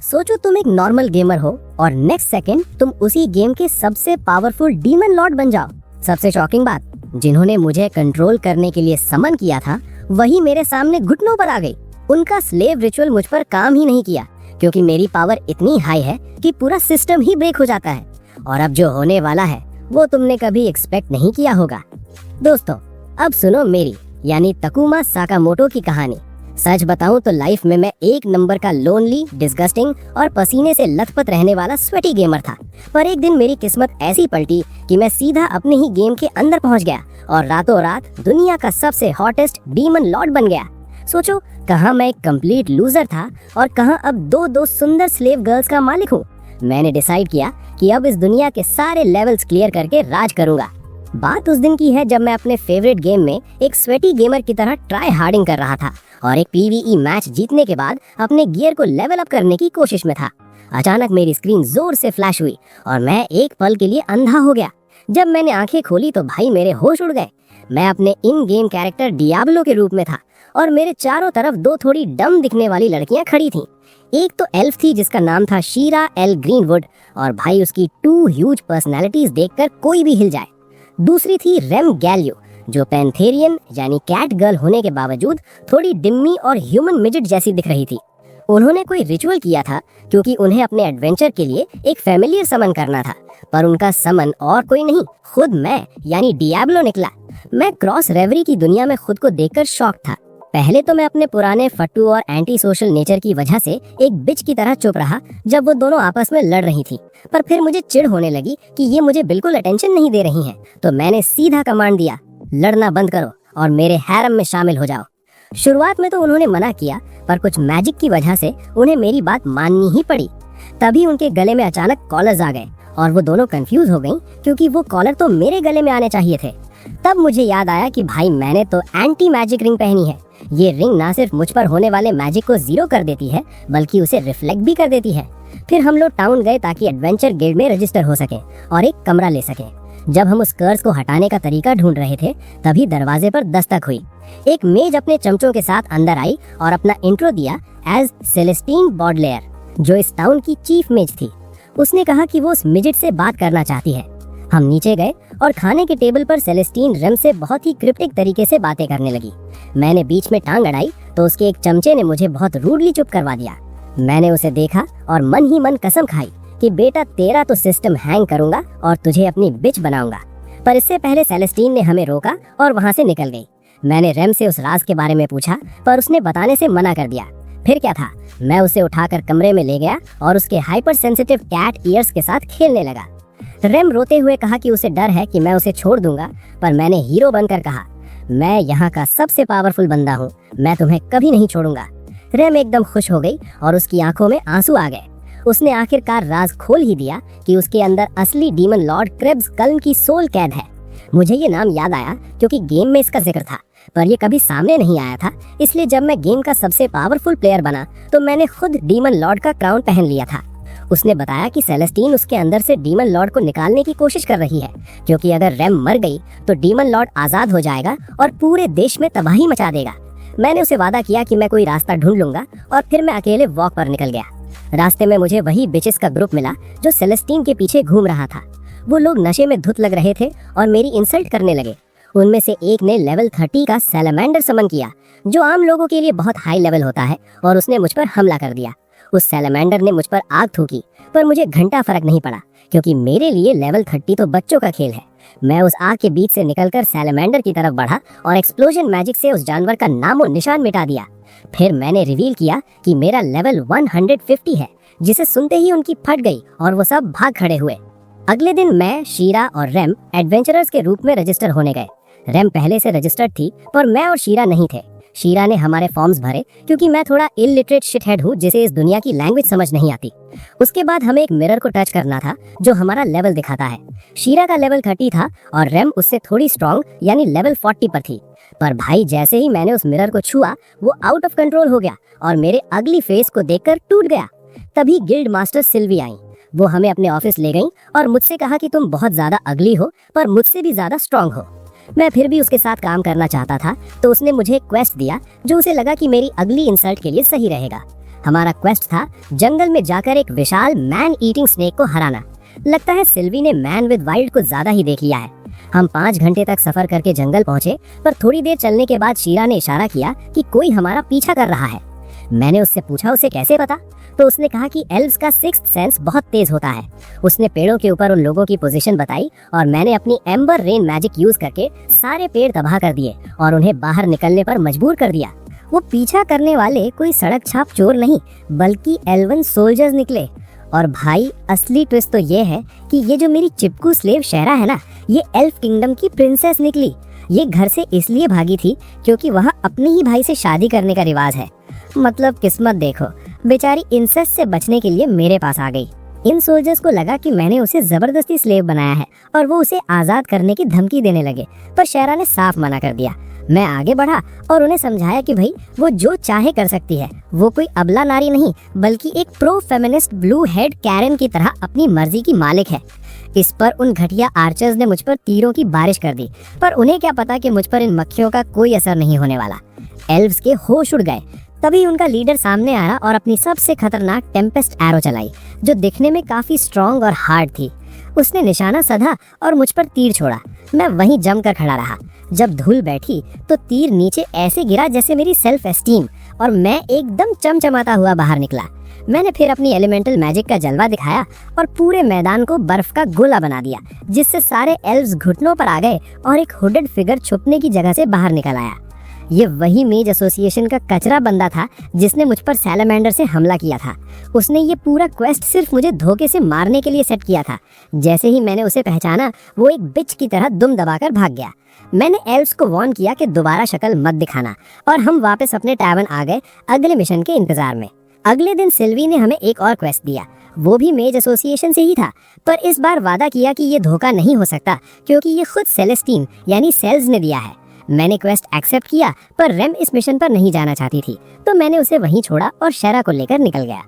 सोचो तुम एक नॉर्मल गेमर हो और नेक्स्ट सेकंड तुम उसी गेम के सबसे पावरफुल डीमन लॉर्ड बन जाओ। सबसे शॉकिंग बात, जिन्होंने मुझे कंट्रोल करने के लिए समन किया था वही मेरे सामने घुटनों पर आ गई। उनका स्लेव रिचुअल मुझ पर काम ही नहीं किया क्योंकि मेरी पावर इतनी हाई है कि पूरा सिस्टम ही ब्रेक हो जाता है। और अब जो होने वाला है वो तुमने कभी एक्सपेक्ट नहीं किया होगा। दोस्तों, अब सुनो मेरी यानी तकुमा साकामोटो की कहानी। सच बताऊं तो लाइफ में मैं एक नंबर का लोनली, डिस्गस्टिंग और पसीने से लथपथ रहने वाला स्वेटी गेमर था। पर एक दिन मेरी किस्मत ऐसी पलटी कि मैं सीधा अपने ही गेम के अंदर पहुंच गया और रातों रात दुनिया का सबसे हॉटेस्ट डीमन लॉर्ड बन गया। सोचो, कहाँ मैं एक कंप्लीट लूजर था और कहाँ अब दो सुंदर स्लेव गर्ल्स का मालिक हूँ। मैंने डिसाइड किया कि अब इस दुनिया के सारे लेवल्स क्लियर करके राज करूंगा। बात उस दिन की है जब मैं अपने फेवरेट गेम में एक स्वेटी गेमर की तरह ट्राई हार्डिंग कर रहा था और एक पीवीई मैच जीतने के बाद अपने गियर को लेवल अप करने की कोशिश में था। अचानक मेरी स्क्रीन जोर से फ्लैश हुई और मैं एक पल के लिए अंधा हो गया। जब मैंने आंखें खोली तो भाई मेरे होश उड़ गए। मैं अपने इन गेम कैरेक्टर डियाब्लो के रूप में था और मेरे चारों तरफ दो थोड़ी डम दिखने वाली लड़कियां खड़ी थीं। एक तो एल्फ थी जिसका नाम था शीरा एल ग्रीनवुड और भाई उसकी 2 ह्यूज पर्सनालिटीज देखकर कोई भी हिल जाए। दूसरी थी रेम गैलियो जो पैंथेरियन यानी कैट गर्ल होने के बावजूद थोड़ी डिम्मी और ह्यूमन मिडिट जैसी दिख रही थी। उन्होंने कोई रिचुअल किया था क्योंकि उन्हें अपने एडवेंचर के लिए एक फैमिलियर समन करना था, पर उनका समन और कोई नहीं, खुद मैं यानी डियाब्लो निकला। मैं क्रॉस रेवरी की दुनिया में खुद को देखकर शॉक था। पहले तो मैं अपने पुराने फट्टू और एंटी सोशल नेचर की वजह से एक बिच की तरह चुप रहा जब वो दोनों आपस में लड़ रही थी, पर फिर मुझे चिढ़ होने लगी कि ये मुझे बिल्कुल अटेंशन नहीं दे रही हैं। तो मैंने सीधा कमांड दिया, लड़ना बंद करो और मेरे हैरम में शामिल हो जाओ। शुरुआत में तो उन्होंने मना किया, पर कुछ मैजिक की वजह से उन्हें मेरी बात माननी ही पड़ी। तभी उनके गले में अचानक कॉलर्स आ गए और वो दोनों कंफ्यूज हो गईं क्योंकि वो कॉलर तो मेरे गले में आने चाहिए थे। तब मुझे याद आया कि भाई मैंने तो एंटी मैजिक रिंग पहनी है। ये रिंग ना सिर्फ मुझ पर होने वाले मैजिक को जीरो कर देती है बल्कि उसे रिफ्लेक्ट भी कर देती है। फिर हम लोग टाउन गए ताकि एडवेंचर गिल्ड में रजिस्टर हो सके और एक कमरा ले सके। जब हम उस कर्स को हटाने का तरीका ढूंढ रहे थे तभी दरवाजे पर दस्तक हुई। एक मेज अपने चमचों के साथ अंदर आई और अपना इंट्रो दिया एज सेलेस्टीन बॉडलेयर, जो इस टाउन की चीफ मेज थी। उसने कहा कि वो उस मिडिट से बात करना चाहती है। हम नीचे गए और खाने के टेबल पर सेलेस्टीन रेम से बहुत ही क्रिप्टिक तरीके से बातें करने लगी। मैंने बीच में टांग अड़ाई तो उसके एक चमचे ने मुझे बहुत रूडली चुप करवा दिया। मैंने उसे देखा और मन ही मन कसम खाई कि बेटा तेरा तो सिस्टम हैंग करूंगा और तुझे अपनी बिच बनाऊंगा। पर इससे पहले सेलेस्टीन ने हमें रोका और वहाँ से निकल गई। मैंने रेम से उस राज के बारे में पूछा पर उसने बताने से मना कर दिया। फिर क्या था, मैं उसे उठाकर कमरे में ले गया और उसके हाइपर सेंसिटिव कैट ईयर्स के साथ खेलने लगा। रेम रोते हुए कहा कि उसे डर है कि मैं उसे छोड़ दूंगा, पर मैंने हीरो बनकर कहा, मैं यहाँ का सबसे पावरफुल बंदा हूँ, मैं तुम्हें कभी नहीं छोड़ूंगा। रेम एकदम खुश हो गई और उसकी आंखों में आंसू आ गए। उसने आखिरकार राज खोल ही दिया कि उसके अंदर असली डीमन लॉर्ड क्रेब्स कल्म की सोल कैद है। मुझे ये नाम याद आया क्योंकि गेम में इसका जिक्र था, पर ये कभी सामने नहीं आया था। इसलिए जब मैं गेम का सबसे पावरफुल प्लेयर बना तो मैंने खुद डीमन लॉर्ड का क्राउन पहन लिया था। उसने बताया कि सेलेस्टीन उसके अंदर से डीमन लॉर्ड को निकालने की कोशिश कर रही है क्योंकि अगर रेम मर गई तो डीमन लॉर्ड आजाद हो जाएगा और पूरे देश में तबाही मचा देगा। मैंने उसे वादा किया कि मैं कोई रास्ता ढूंढ लूंगा और फिर मैं अकेले वॉक पर निकल गया। रास्ते में मुझे वही बिचेस का ग्रुप मिला जो सेलेस्टीन के पीछे घूम रहा था। वो लोग नशे में धुत लग रहे थे और मेरी इंसल्ट करने लगे। उनमें से एक ने लेवल 30 का सैलामेंडर समन किया जो आम लोगों के लिए बहुत हाई लेवल होता है और उसने मुझ पर हमला कर दिया। उस सैलामेंडर ने मुझ पर आग थूकी, पर मुझे घंटा फर्क नहीं पड़ा क्योंकि मेरे लिए लेवल 30 तो बच्चों का खेल है। मैं उस आग के बीच से निकलकर सैलामेंडर की तरफ बढ़ा और एक्सप्लोजन मैजिक से उस जानवर का नामो निशान मिटा दिया। फिर मैंने रिवील किया कि मेरा लेवल 150 है, जिसे सुनते ही उनकी फट गई और वो सब भाग खड़े हुए। अगले दिन मैं, शीरा और रेम एडवेंचरर्स के रूप में रजिस्टर होने गए। रेम पहले से रजिस्टर्ड थी पर मैं और शीरा नहीं थे। शीरा ने हमारे फॉर्म्स भरे क्योंकि मैं थोड़ा इलिटरेट शिटहेड हूँ जिसे इस दुनिया की लैंग्वेज समझ नहीं आती। उसके बाद हमें एक मिरर को टच करना था जो हमारा लेवल दिखाता है। शीरा का लेवल 30 था और रेम उससे थोड़ी स्ट्रॉन्ग यानी लेवल 40 पर थी। पर भाई जैसे ही मैंने उस मिरर को छुआ वो आउट ऑफ कंट्रोल हो गया और मेरे अगली फेस को देखकर टूट गया। तभी गिल्ड मास्टर सिल्वी आई। वो हमें अपने ऑफिस ले गई और मुझसे कहा कि तुम बहुत ज्यादा अगली हो पर मुझसे भी ज्यादा स्ट्रॉन्ग हो। मैं फिर भी उसके साथ काम करना चाहता था तो उसने मुझे क्वेस्ट दिया जो उसे लगा कि मेरी अगली इंसल्ट के लिए सही रहेगा। हमारा क्वेस्ट था जंगल में जाकर एक विशाल मैन ईटिंग स्नेक को हराना। लगता है सिल्वी ने मैन विद वाइल्ड को ज्यादा ही देख लिया है। हम 5 घंटे तक सफर करके जंगल पहुंचे, पर थोड़ी देर चलने के बाद शीरा ने इशारा किया कि कोई हमारा पीछा कर रहा है। मैंने उससे पूछा उसे कैसे पता, तो उसने कहा कि एल्व्स का सिक्स्थ सेंस बहुत तेज होता है। उसने पेड़ों के ऊपर उन लोगों की पोजीशन बताई और मैंने अपनी एम्बर रेन मैजिक यूज करके सारे पेड़ तबाह कर दिए और उन्हें बाहर निकलने पर मजबूर कर दिया। वो पीछा करने वाले कोई सड़क छाप चोर नहीं बल्कि एल्वन सोल्जर्स निकले। और भाई असली ट्विस्ट तो ये है कि ये जो मेरी चिपकू स्लेव शहरा है ना, ये एल्फ किंगडम की प्रिंसेस निकली। ये घर से इसलिए भागी थी क्योंकि वहाँ अपने ही भाई से शादी करने का रिवाज है। मतलब किस्मत देखो, बेचारी इंसेस्ट से बचने के लिए मेरे पास आ गई। इन सोल्जर्स को लगा कि मैंने उसे जबरदस्ती स्लेव बनाया है और वो उसे आजाद करने की धमकी देने लगे, पर शहरा ने साफ मना कर दिया। मैं आगे बढ़ा और उन्हें समझाया कि भाई वो जो चाहे कर सकती है, वो कोई अबला नारी नहीं बल्कि एक pro feminist blue head Karen की तरह अपनी मर्जी की मालिक है। इस पर उन घटिया आर्चर्स ने मुझ पर तीरों की बारिश कर दी, पर उन्हें क्या पता कि मुझ पर इन मक्खियों का कोई असर नहीं होने वाला। एल्व्स के होश उड़ गए। तभी उनका लीडर सामने आया और अपनी सबसे खतरनाक टेम्पेस्ट एरो चलाई, जो दिखने में काफी स्ट्रॉन्ग और हार्ड थी। उसने निशाना सधा और मुझ पर तीर छोड़ा। मैं वहीं जमकर खड़ा रहा। जब धूल बैठी तो तीर नीचे ऐसे गिरा जैसे मेरी सेल्फ एस्टीम, और मैं एकदम चमचमाता हुआ बाहर निकला। मैंने फिर अपनी एलिमेंटल मैजिक का जलवा दिखाया और पूरे मैदान को बर्फ का गोला बना दिया, जिससे सारे एल्व्स घुटनों पर आ गए और एक हुडेड फिगर छुपने की जगह से बाहर निकल आया। ये वही मेज एसोसिएशन का कचरा बंदा था जिसने मुझ पर सैलामेंडर से हमला किया था। उसने ये पूरा क्वेस्ट सिर्फ मुझे धोखे से मारने के लिए सेट किया था। जैसे ही मैंने उसे पहचाना, वो एक बिच की तरह दुम दबाकर भाग गया। मैंने एल्व्स को वार्न किया कि दोबारा शक्ल मत दिखाना, और हम वापस अपने टैवर्न आ गए अगले मिशन के इंतजार में। अगले दिन सिल्वी ने हमें एक और क्वेस्ट दिया। वो भी मेज एसोसिएशन से ही था, पर इस बार वादा किया कि ये धोखा नहीं हो सकता क्योंकि ये खुद सेलेस्टीन यानी सेल्स ने दिया है। मैंने क्वेस्ट एक्सेप्ट किया, पर रेम इस मिशन पर नहीं जाना चाहती थी, तो मैंने उसे वहीं छोड़ा और शेरा को लेकर निकल गया।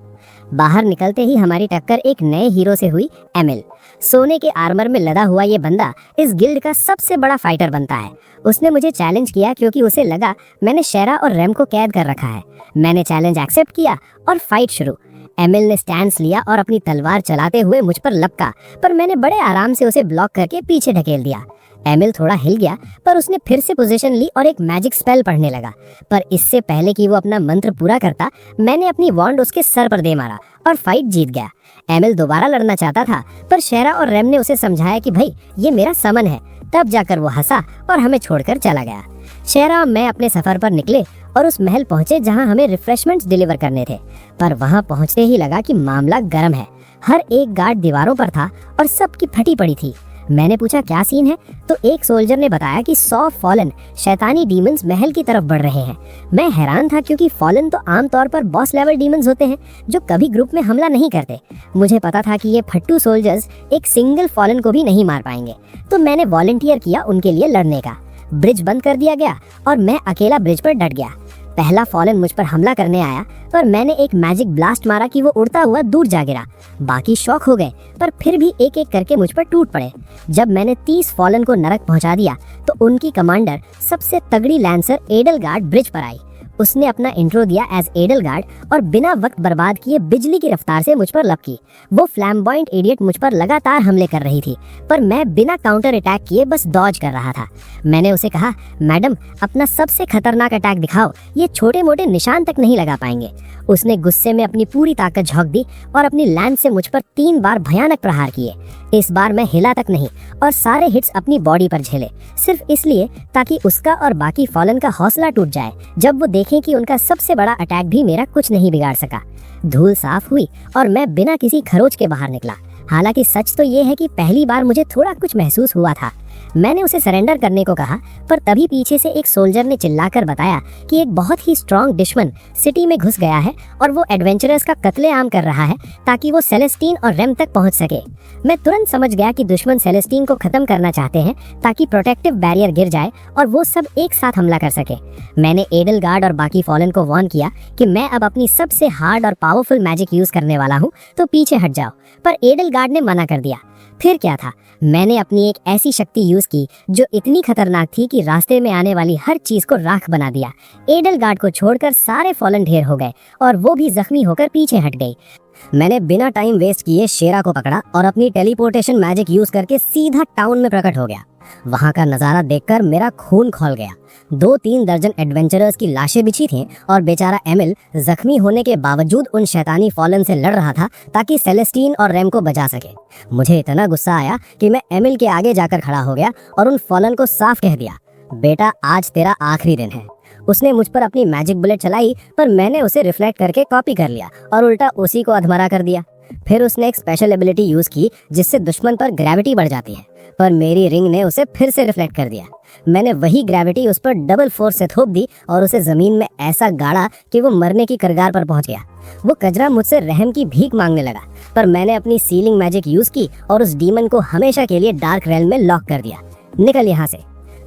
बाहर निकलते ही हमारी टक्कर एक नए हीरो से हुई, एमिल। सोने के आर्मर में लदा हुआ ये बंदा इस गिल्ड का सबसे बड़ा फाइटर बनता है। उसने मुझे चैलेंज किया क्योंकि उसे लगा मैंने शेरा और रेम को कैद कर रखा है। मैंने चैलेंज एक्सेप्ट किया और फाइट शुरू। एमिल ने स्टैंस लिया और अपनी तलवार चलाते हुए मुझ पर लपका, पर मैंने बड़े आराम से उसे ब्लॉक करके पीछे ढकेल दिया। एमिल थोड़ा हिल गया, पर उसने फिर से पोजीशन ली और एक मैजिक स्पेल पढ़ने लगा। पर इससे पहले कि वो अपना मंत्र पूरा करता, मैंने अपनी वॉन्ड उसके सर पर दे मारा और फाइट जीत गया। एमिल दोबारा लड़ना चाहता था, पर शेरा और रेम ने उसे समझाया कि भाई ये मेरा समन है। तब जाकर वो हंसा और हमें छोड़कर चला गया। शेरा और मैं अपने सफर पर निकले और उस महल पहुंचे जहां हमें रिफ्रेशमेंट्स डिलीवर करने थे। पर वहां पहुंचते ही लगा कि मामला गर्म है। हर एक गार्ड दीवारों पर था और सबकी फटी पड़ी थी। मैंने पूछा क्या सीन है, तो एक सोल्जर ने बताया कि 100 फॉलन शैतानी डीमंस महल की तरफ बढ़ रहे हैं। मैं हैरान था क्योंकि फॉलन तो आमतौर पर बॉस लेवल डीमंस होते हैं जो कभी ग्रुप में हमला नहीं करते। मुझे पता था कि ये फट्टू सोल्जर्स एक सिंगल फॉलन को भी नहीं मार पाएंगे, तो मैंने वॉलंटियर किया उनके लिए लड़ने का। ब्रिज बंद कर दिया गया और मैं अकेला ब्रिज पर डट गया। पहला फॉलन मुझ पर हमला करने आया, पर मैंने एक मैजिक ब्लास्ट मारा कि वो उड़ता हुआ दूर जा गिरा। बाकी शॉक हो गए, पर फिर भी एक एक करके मुझ पर टूट पड़े। जब मैंने 30 फॉलन को नरक पहुंचा दिया, तो उनकी कमांडर सबसे तगड़ी लैंसर एडलगार्ड ब्रिज पर आई। उसने अपना इंट्रो दिया एज एडलगार्ड और बिना वक्त बर्बाद किए बिजली की रफ्तार से मुझ पर लपकी। वो फ्लैम्बॉयंट इडियट मुझ पर लगातार हमले कर रही थी, पर मैं बिना काउंटर अटैक किए बस डॉज कर रहा था। मैंने उसे कहा, मैडम अपना सबसे खतरनाक अटैक दिखाओ, ये छोटे मोटे निशान तक नहीं लगा पाएंगे। उसने गुस्से में अपनी पूरी ताकत झोंक दी और अपनी लैंस से मुझ पर 3 बार भयानक प्रहार किए। इस बार मैं हिला तक नहीं और सारे हिट्स अपनी बॉडी पर झेले, सिर्फ इसलिए ताकि उसका और बाकी फॉलन का हौसला टूट जाए जब वो देखें कि उनका सबसे बड़ा अटैक भी मेरा कुछ नहीं बिगाड़ सका। धूल साफ हुई और मैं बिना किसी खरोच के बाहर निकला। हालांकि सच तो ये है कि पहली बार मुझे थोड़ा कुछ महसूस हुआ था। मैंने उसे सरेंडर करने को कहा, पर तभी पीछे से एक सोल्जर ने चिल्लाकर बताया कि एक बहुत ही स्ट्रॉन्ग दुश्मन सिटी में घुस गया है और वो एडवेंचरर्स का कत्लेआम कर रहा है ताकि वो सेलेस्टीन और रेम तक पहुंच सके। मैं तुरंत समझ गया कि दुश्मन सेलेस्टीन को खत्म करना चाहते हैं ताकि प्रोटेक्टिव बैरियर गिर जाए और वो सब एक साथ हमला कर सके। मैंने एडलगार्ड और बाकी फॉलन को वार्न किया कि मैं अब अपनी सबसे हार्ड और पावरफुल मैजिक यूज करने वाला हूँ, तो पीछे हट जाओ, पर एडलगार्ड ने मना कर दिया। फिर क्या था, मैंने अपनी एक ऐसी शक्ति यूज की जो इतनी खतरनाक थी कि रास्ते में आने वाली हर चीज को राख बना दिया। एडलगार्ड को छोड़कर सारे फॉलन ढेर हो गए और वो भी जख्मी होकर पीछे हट गई। मैंने बिना टाइम वेस्ट किए शेरा को पकड़ा और अपनी टेलीपोर्टेशन मैजिक यूज करके सीधा टाउन में प्रकट हो गया। वहां का नजारा देखकर मेरा खून खौल गया। 2-3 दर्जन एडवेंचरर्स की लाशें बिछी थीं और बेचारा एमिल जख्मी होने के बावजूद उन शैतानी फॉलन से लड़ रहा था ताकि सेलेस्टीन और रैम को बचा सके। मुझे इतना गुस्सा आया कि मैं एमिल के आगे जाकर खड़ा हो गया और उन फॉलन को साफ कह दिया, बेटा आज तेरा आखिरी दिन है। उसने मुझ पर अपनी मैजिक बुलेट चलाई, पर मैंने उसे रिफ्लेक्ट करके कॉपी कर लिया और उल्टा उसी को अधमरा कर दिया। फिर उसने एक स्पेशल एबिलिटी यूज की जिससे दुश्मन पर ग्रेविटी बढ़ जाती है, पर मेरी रिंग ने उसे फिर से रिफ्लेक्ट कर दिया। मैंने वही ग्रेविटी उस पर डबल फोर्स से थोप दी और उसे जमीन में ऐसा गाड़ा कि वो मरने की कगार पर पहुंच गया। वो कजरा मुझसे रहम की भीख मांगने लगा, पर मैंने अपनी सीलिंग मैजिक यूज की और उस डीमन को हमेशा के लिए डार्क रेल्म में लॉक कर दिया। निकल यहाँ से।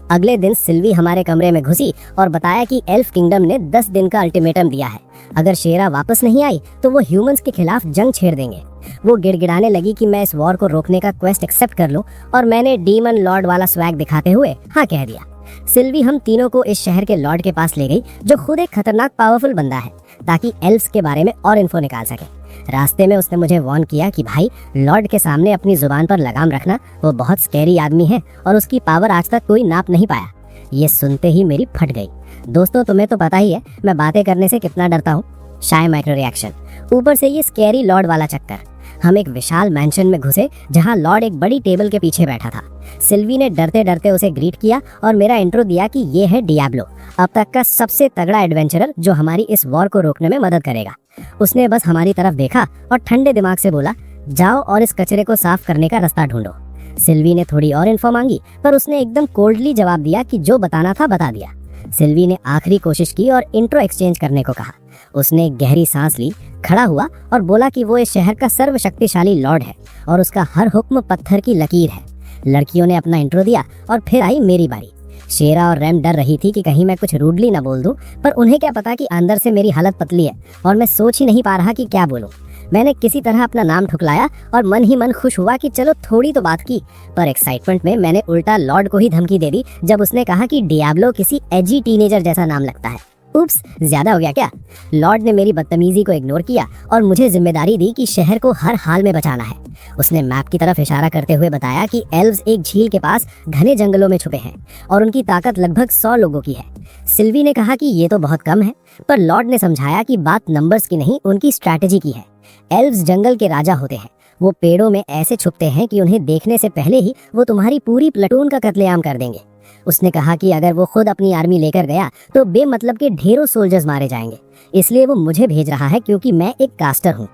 अगले दिन सिल्वी हमारे कमरे में घुसी और बताया कि एल्फ किंगडम ने 10 दिन का अल्टीमेटम दिया है। अगर शेरा वापस नहीं आई तो वो ह्यूमंस के खिलाफ जंग छेड़ देंगे। वो गिड़गिड़ाने लगी कि मैं इस वॉर को रोकने का क्वेस्ट एक्सेप्ट कर लूं और मैंने डीमन लॉर्ड वाला स्वैग दिखाते हुए हाँ कह दिया। सिल्वी हम तीनों को इस शहर के लॉर्ड के पास ले गई जो खुद एक खतरनाक पावरफुल बंदा है, ताकि एल्फ्स के बारे में और इन्फो निकाल सके। रास्ते में उसने मुझे वार्न किया कि भाई लॉर्ड के सामने अपनी जुबान पर लगाम रखना, वो बहुत स्कैरी आदमी है और उसकी पावर आज तक कोई नाप नहीं पाया। ये सुनते ही मेरी फट गई। दोस्तों तुम्हें तो पता ही है मैं बातें करने से कितना डरता हूँ। शाय माइक्रो रिएक्शन, ऊपर से ये स्कैरी लॉर्ड वाला चक्कर। हम एक विशाल मैंशन में घुसे जहाँ लॉर्ड एक बड़ी टेबल के पीछे बैठा था। सिल्वी ने डरते डरते उसे ग्रीट किया और मेरा इंट्रो दिया कि ये है डियाब्लो, अब तक का सबसे तगड़ा एडवेंचरर जो हमारी इस वॉर को रोकने में मदद करेगा। उसने बस हमारी तरफ देखा और ठंडे दिमाग से बोला, जाओ और इस कचरे को साफ करने का रास्ता ढूंढो। सिल्वी ने थोड़ी और इन्फो मांगी, पर उसने एकदम कोल्डली जवाब दिया कि जो बताना था बता दिया। सिल्वी ने आखिरी कोशिश की और इंट्रो एक्सचेंज करने को कहा। उसने एक गहरी सांस ली, खड़ा हुआ और बोला कि वो इस शहर का सर्वशक्तिशाली लॉर्ड है और उसका हर हुक्म पत्थर की लकीर है। लड़कियों ने अपना इंट्रो दिया और फिर आई मेरी बारी। शेरा और रैम डर रही थी कि कहीं मैं कुछ रूडली ना बोल दूं, पर उन्हें क्या पता कि अंदर से मेरी हालत पतली है और मैं सोच ही नहीं पा रहा कि क्या बोलूं। मैंने किसी तरह अपना नाम ठुकलाया और मन ही मन खुश हुआ कि चलो थोड़ी तो बात की, पर एक्साइटमेंट में मैंने उल्टा लॉर्ड को ही धमकी दे दी जब उसने कहा कि डियाब्लो किसी एजी टीनेजर जैसा नाम लगता है। उप्स, ज्यादा हो गया क्या? लॉर्ड ने मेरी बदतमीजी को इग्नोर किया और मुझे जिम्मेदारी दी कि शहर को हर हाल में बचाना है। उसने मैप की तरफ इशारा करते हुए बताया कि एल्व्स एक झील के पास घने जंगलों में छुपे हैं और उनकी ताकत लगभग 100 लोगों की है। सिल्वी ने कहा कि ये तो बहुत कम है, पर लॉर्ड ने समझाया कि बात नंबर्स की नहीं, उनकी स्ट्रैटेजी की है। एल्व्स जंगल के राजा होते हैं। वो पेड़ों में ऐसे छुपते हैं कि उन्हें देखने से पहले ही वो तुम्हारी पूरी प्लेटून का कत्लेआम कर देंगे। उसने कहा कि अगर वो खुद अपनी आर्मी लेकर गया तो बेमतलब के ढेरों सोल्जर्स मारे जाएंगे, इसलिए वो मुझे भेज रहा है क्योंकि मैं एक कास्टर हूँ।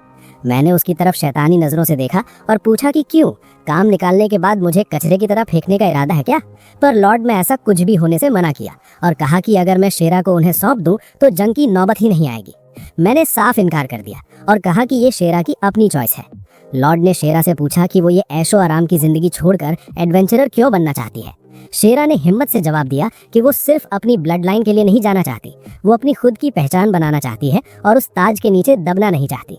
मैंने उसकी तरफ शैतानी नजरों से देखा और पूछा कि क्यों, काम निकालने के बाद मुझे कचरे की तरह फेंकने का इरादा है क्या? पर लॉर्ड में ऐसा कुछ भी होने से मना किया और कहा कि अगर मैं शेरा को उन्हें सौंप दूं तो जंग की नौबत ही नहीं आएगी। मैंने साफ इनकार कर दिया और कहा कि ये शेरा की अपनी चॉइस है। लॉर्ड ने शेरा से पूछा कि वो ये ऐशो आराम की जिंदगी छोड़कर एडवेंचरर क्यों बनना चाहती है। शेरा ने हिम्मत से जवाब दिया कि वो सिर्फ अपनी ब्लड लाइन के लिए नहीं जाना चाहती, वो अपनी खुद की पहचान बनाना चाहती है और उस ताज के नीचे दबना नहीं चाहती।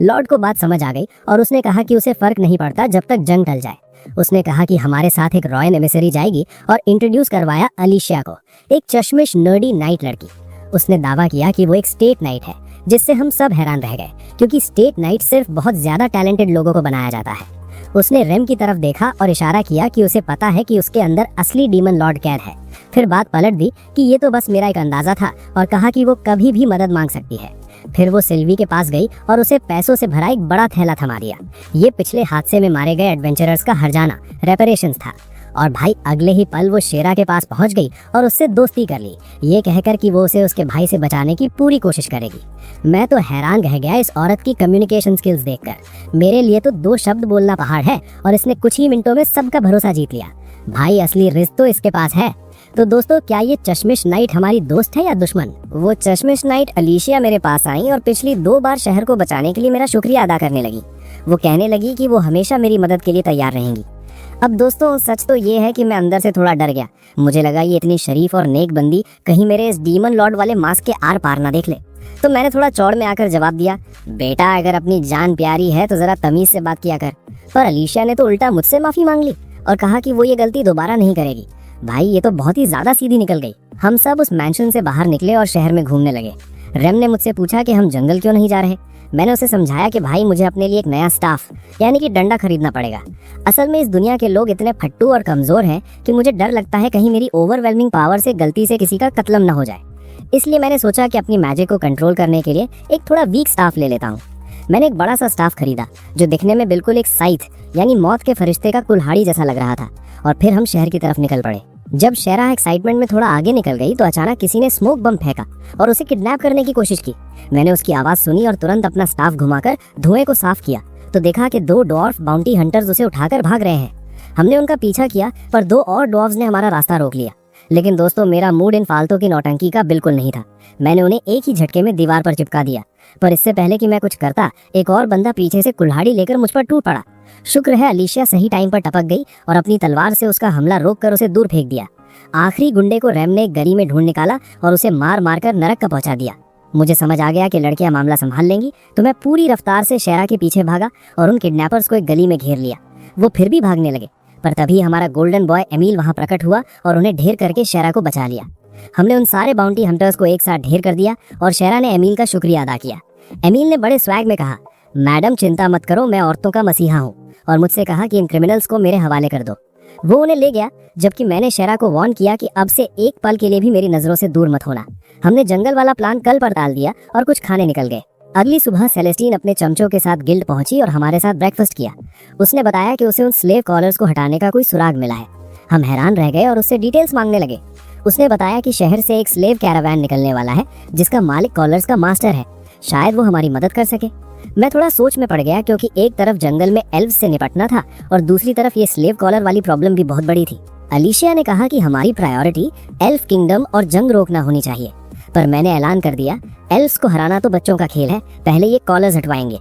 लॉर्ड को बात समझ आ गई और उसने कहा कि उसे फर्क नहीं पड़ता जब तक जंग टल जाए। उसने कहा कि हमारे साथ एक रॉयल एमिसरी जाएगी और इंट्रोड्यूस करवाया अलीशिया को, एक चश्मिश नर्डी नाइट लड़की। उसने दावा किया कि वो एक स्टेट नाइट है, जिससे हम सब हैरान रह गए क्योंकि स्टेट नाइट सिर्फ बहुत ज्यादा टैलेंटेड लोगों को बनाया जाता है। उसने रेम की तरफ देखा और इशारा किया कि उसे पता है कि उसके अंदर असली डीमन लॉर्ड कैद है। फिर बात पलट दी कि ये तो बस मेरा एक अंदाजा था और कहा कि वो कभी भी मदद मांग सकती है। फिर वो सिल्वी के पास गई और उसे पैसों से भरा एक बड़ा थैला थमा दिया। ये पिछले हादसे में मारे गए एडवेंचरर्स का हर्जाना रेपरेशंस था। और भाई अगले ही पल वो शेरा के पास पहुंच गई और उससे दोस्ती कर ली, ये कहकर कि वो उसे उसके भाई से बचाने की पूरी कोशिश करेगी। मैं तो हैरान रह गया इस औरत की कम्युनिकेशन स्किल्स देखकर। मेरे लिए तो 2 शब्द बोलना पहाड़ है और इसने कुछ ही मिनटों में सबका भरोसा जीत लिया। भाई असली रिश्त तो इसके पास है। तो दोस्तों, क्या ये चश्मिश नाइट हमारी दोस्त है या दुश्मन? वो चश्मिश नाइट अलीशिया मेरे पास आई और पिछली 2 बार शहर को बचाने के लिए मेरा शुक्रिया अदा करने लगी। वो कहने लगी कि वो हमेशा मेरी मदद के लिए तैयार रहेंगी। अब दोस्तों, सच तो ये है कि मैं अंदर से थोड़ा डर गया। मुझे लगा ये इतनी शरीफ और नेक बंदी कहीं मेरे इस डीमन लॉर्ड वाले मास्क के आर पार ना देख ले। तो मैंने थोड़ा चौड़ में आकर जवाब दिया, बेटा अगर अपनी जान प्यारी है तो जरा तमीज से बात किया कर। पर अलीशिया ने तो उल्टा मुझसे माफी मांग ली और कहा कि वो ये गलती दोबारा नहीं करेगी। भाई ये तो बहुत ही ज्यादा सीधी निकल गई। हम सब उस मैंशन से बाहर निकले और शहर में घूमने लगे। रेम ने मुझसे पूछा कि हम जंगल क्यों नहीं जा रहे। मैंने उसे समझाया कि भाई मुझे अपने लिए एक नया स्टाफ यानी कि डंडा खरीदना पड़ेगा। असल में इस दुनिया के लोग इतने फट्टू और कमजोर हैं कि मुझे डर लगता है कहीं मेरी ओवरवेलमिंग पावर से गलती से किसी का कत्लम न हो जाए। इसलिए मैंने सोचा कि अपनी मैजिक को कंट्रोल करने के लिए एक थोड़ा वीक स्टाफ ले लेता हूँ। मैंने एक बड़ा सा स्टाफ खरीदा जो दिखने में बिल्कुल एक साइथ यानी मौत के फरिश्ते का कुल्हाड़ी जैसा लग रहा था और फिर हम शहर की तरफ निकल पड़े। जब शेरा एक्साइटमेंट में थोड़ा आगे निकल गई तो अचानक किसी ने स्मोक बम फेंका और उसे किडनैप करने की कोशिश की। मैंने उसकी आवाज सुनी और तुरंत अपना स्टाफ घुमाकर धुएं को साफ किया तो देखा कि 2 डॉर्फ बाउंटी हंटर्स उसे उठाकर भाग रहे हैं। हमने उनका पीछा किया पर 2 और डॉर्फ्स ने हमारा रास्ता रोक लिया। लेकिन दोस्तों मेरा मूड इन फालतू की नौटंकी का बिल्कुल नहीं था। मैंने उन्हें एक ही झटके में दीवार पर चिपका दिया। पर इससे पहले कि मैं कुछ करता एक और बंदा पीछे से कुल्हाड़ी लेकर मुझ पर टूट पड़ा। शुक्र है अलीशिया सही टाइम पर टपक गई और अपनी तलवार से उसका हमला रोककर उसे दूर फेंक दिया। आखिरी गुंडे को रैम ने एक गली में ढूंढ निकाला और उसे मार मार कर नरक का पहुंचा दिया। मुझे समझ आ गया कि लड़कियां मामला संभाल लेंगी तो मैं पूरी रफ्तार से शेरा के पीछे भागा और उन किडनैपर्स को एक गली में घेर लिया। वो फिर भी भागने लगे पर तभी हमारा गोल्डन बॉय एमील वहां प्रकट हुआ और उन्हें ढेर करके शेरा को बचा लिया। हमने उन सारे बाउंटी हंटर्स को एक साथ ढेर कर दिया और शेरा ने एमील का शुक्रिया अदा किया। एमील ने बड़े स्वैग में कहा, मैडम चिंता मत करो, मैं औरतों का मसीहा हूँ, और मुझसे कहा कि इन क्रिमिनल्स को मेरे हवाले कर दो। वो उन्हें ले गया जबकि मैंने शेरा को वार्न किया कि अब से एक पल के लिए भी मेरी नजरों से दूर मत होना। हमने जंगल वाला प्लान कल पर टाल दिया और कुछ खाने निकल गए। अगली सुबह सेलेस्टीन अपने चमचों के साथ गिल्ड पहुंची और हमारे साथ ब्रेकफास्ट किया। उसने बताया कि उसे उन स्लेव कॉलर्स को हटाने का कोई सुराग मिला है। हम हैरान रह गए और उससे डिटेल्स मांगने लगे। उसने बताया कि शहर से एक स्लेव कैरावैन निकलने वाला है जिसका मालिक कॉलर्स का मास्टर है। शायद वो हमारी मदद कर सके। मैं थोड़ा सोच में पड़ गया क्योंकि एक तरफ जंगल में एल्व्स से निपटना था और दूसरी तरफ ये स्लेव कॉलर वाली प्रॉब्लम भी बहुत बड़ी थी। अलीशिया ने कहा कि हमारी प्रायोरिटी एल्फ किंगडम और जंग रोकना होनी चाहिए, पर मैंने ऐलान कर दिया एल्व्स को हराना तो बच्चों का खेल है, पहले ये कॉलर्स हटवाएंगे।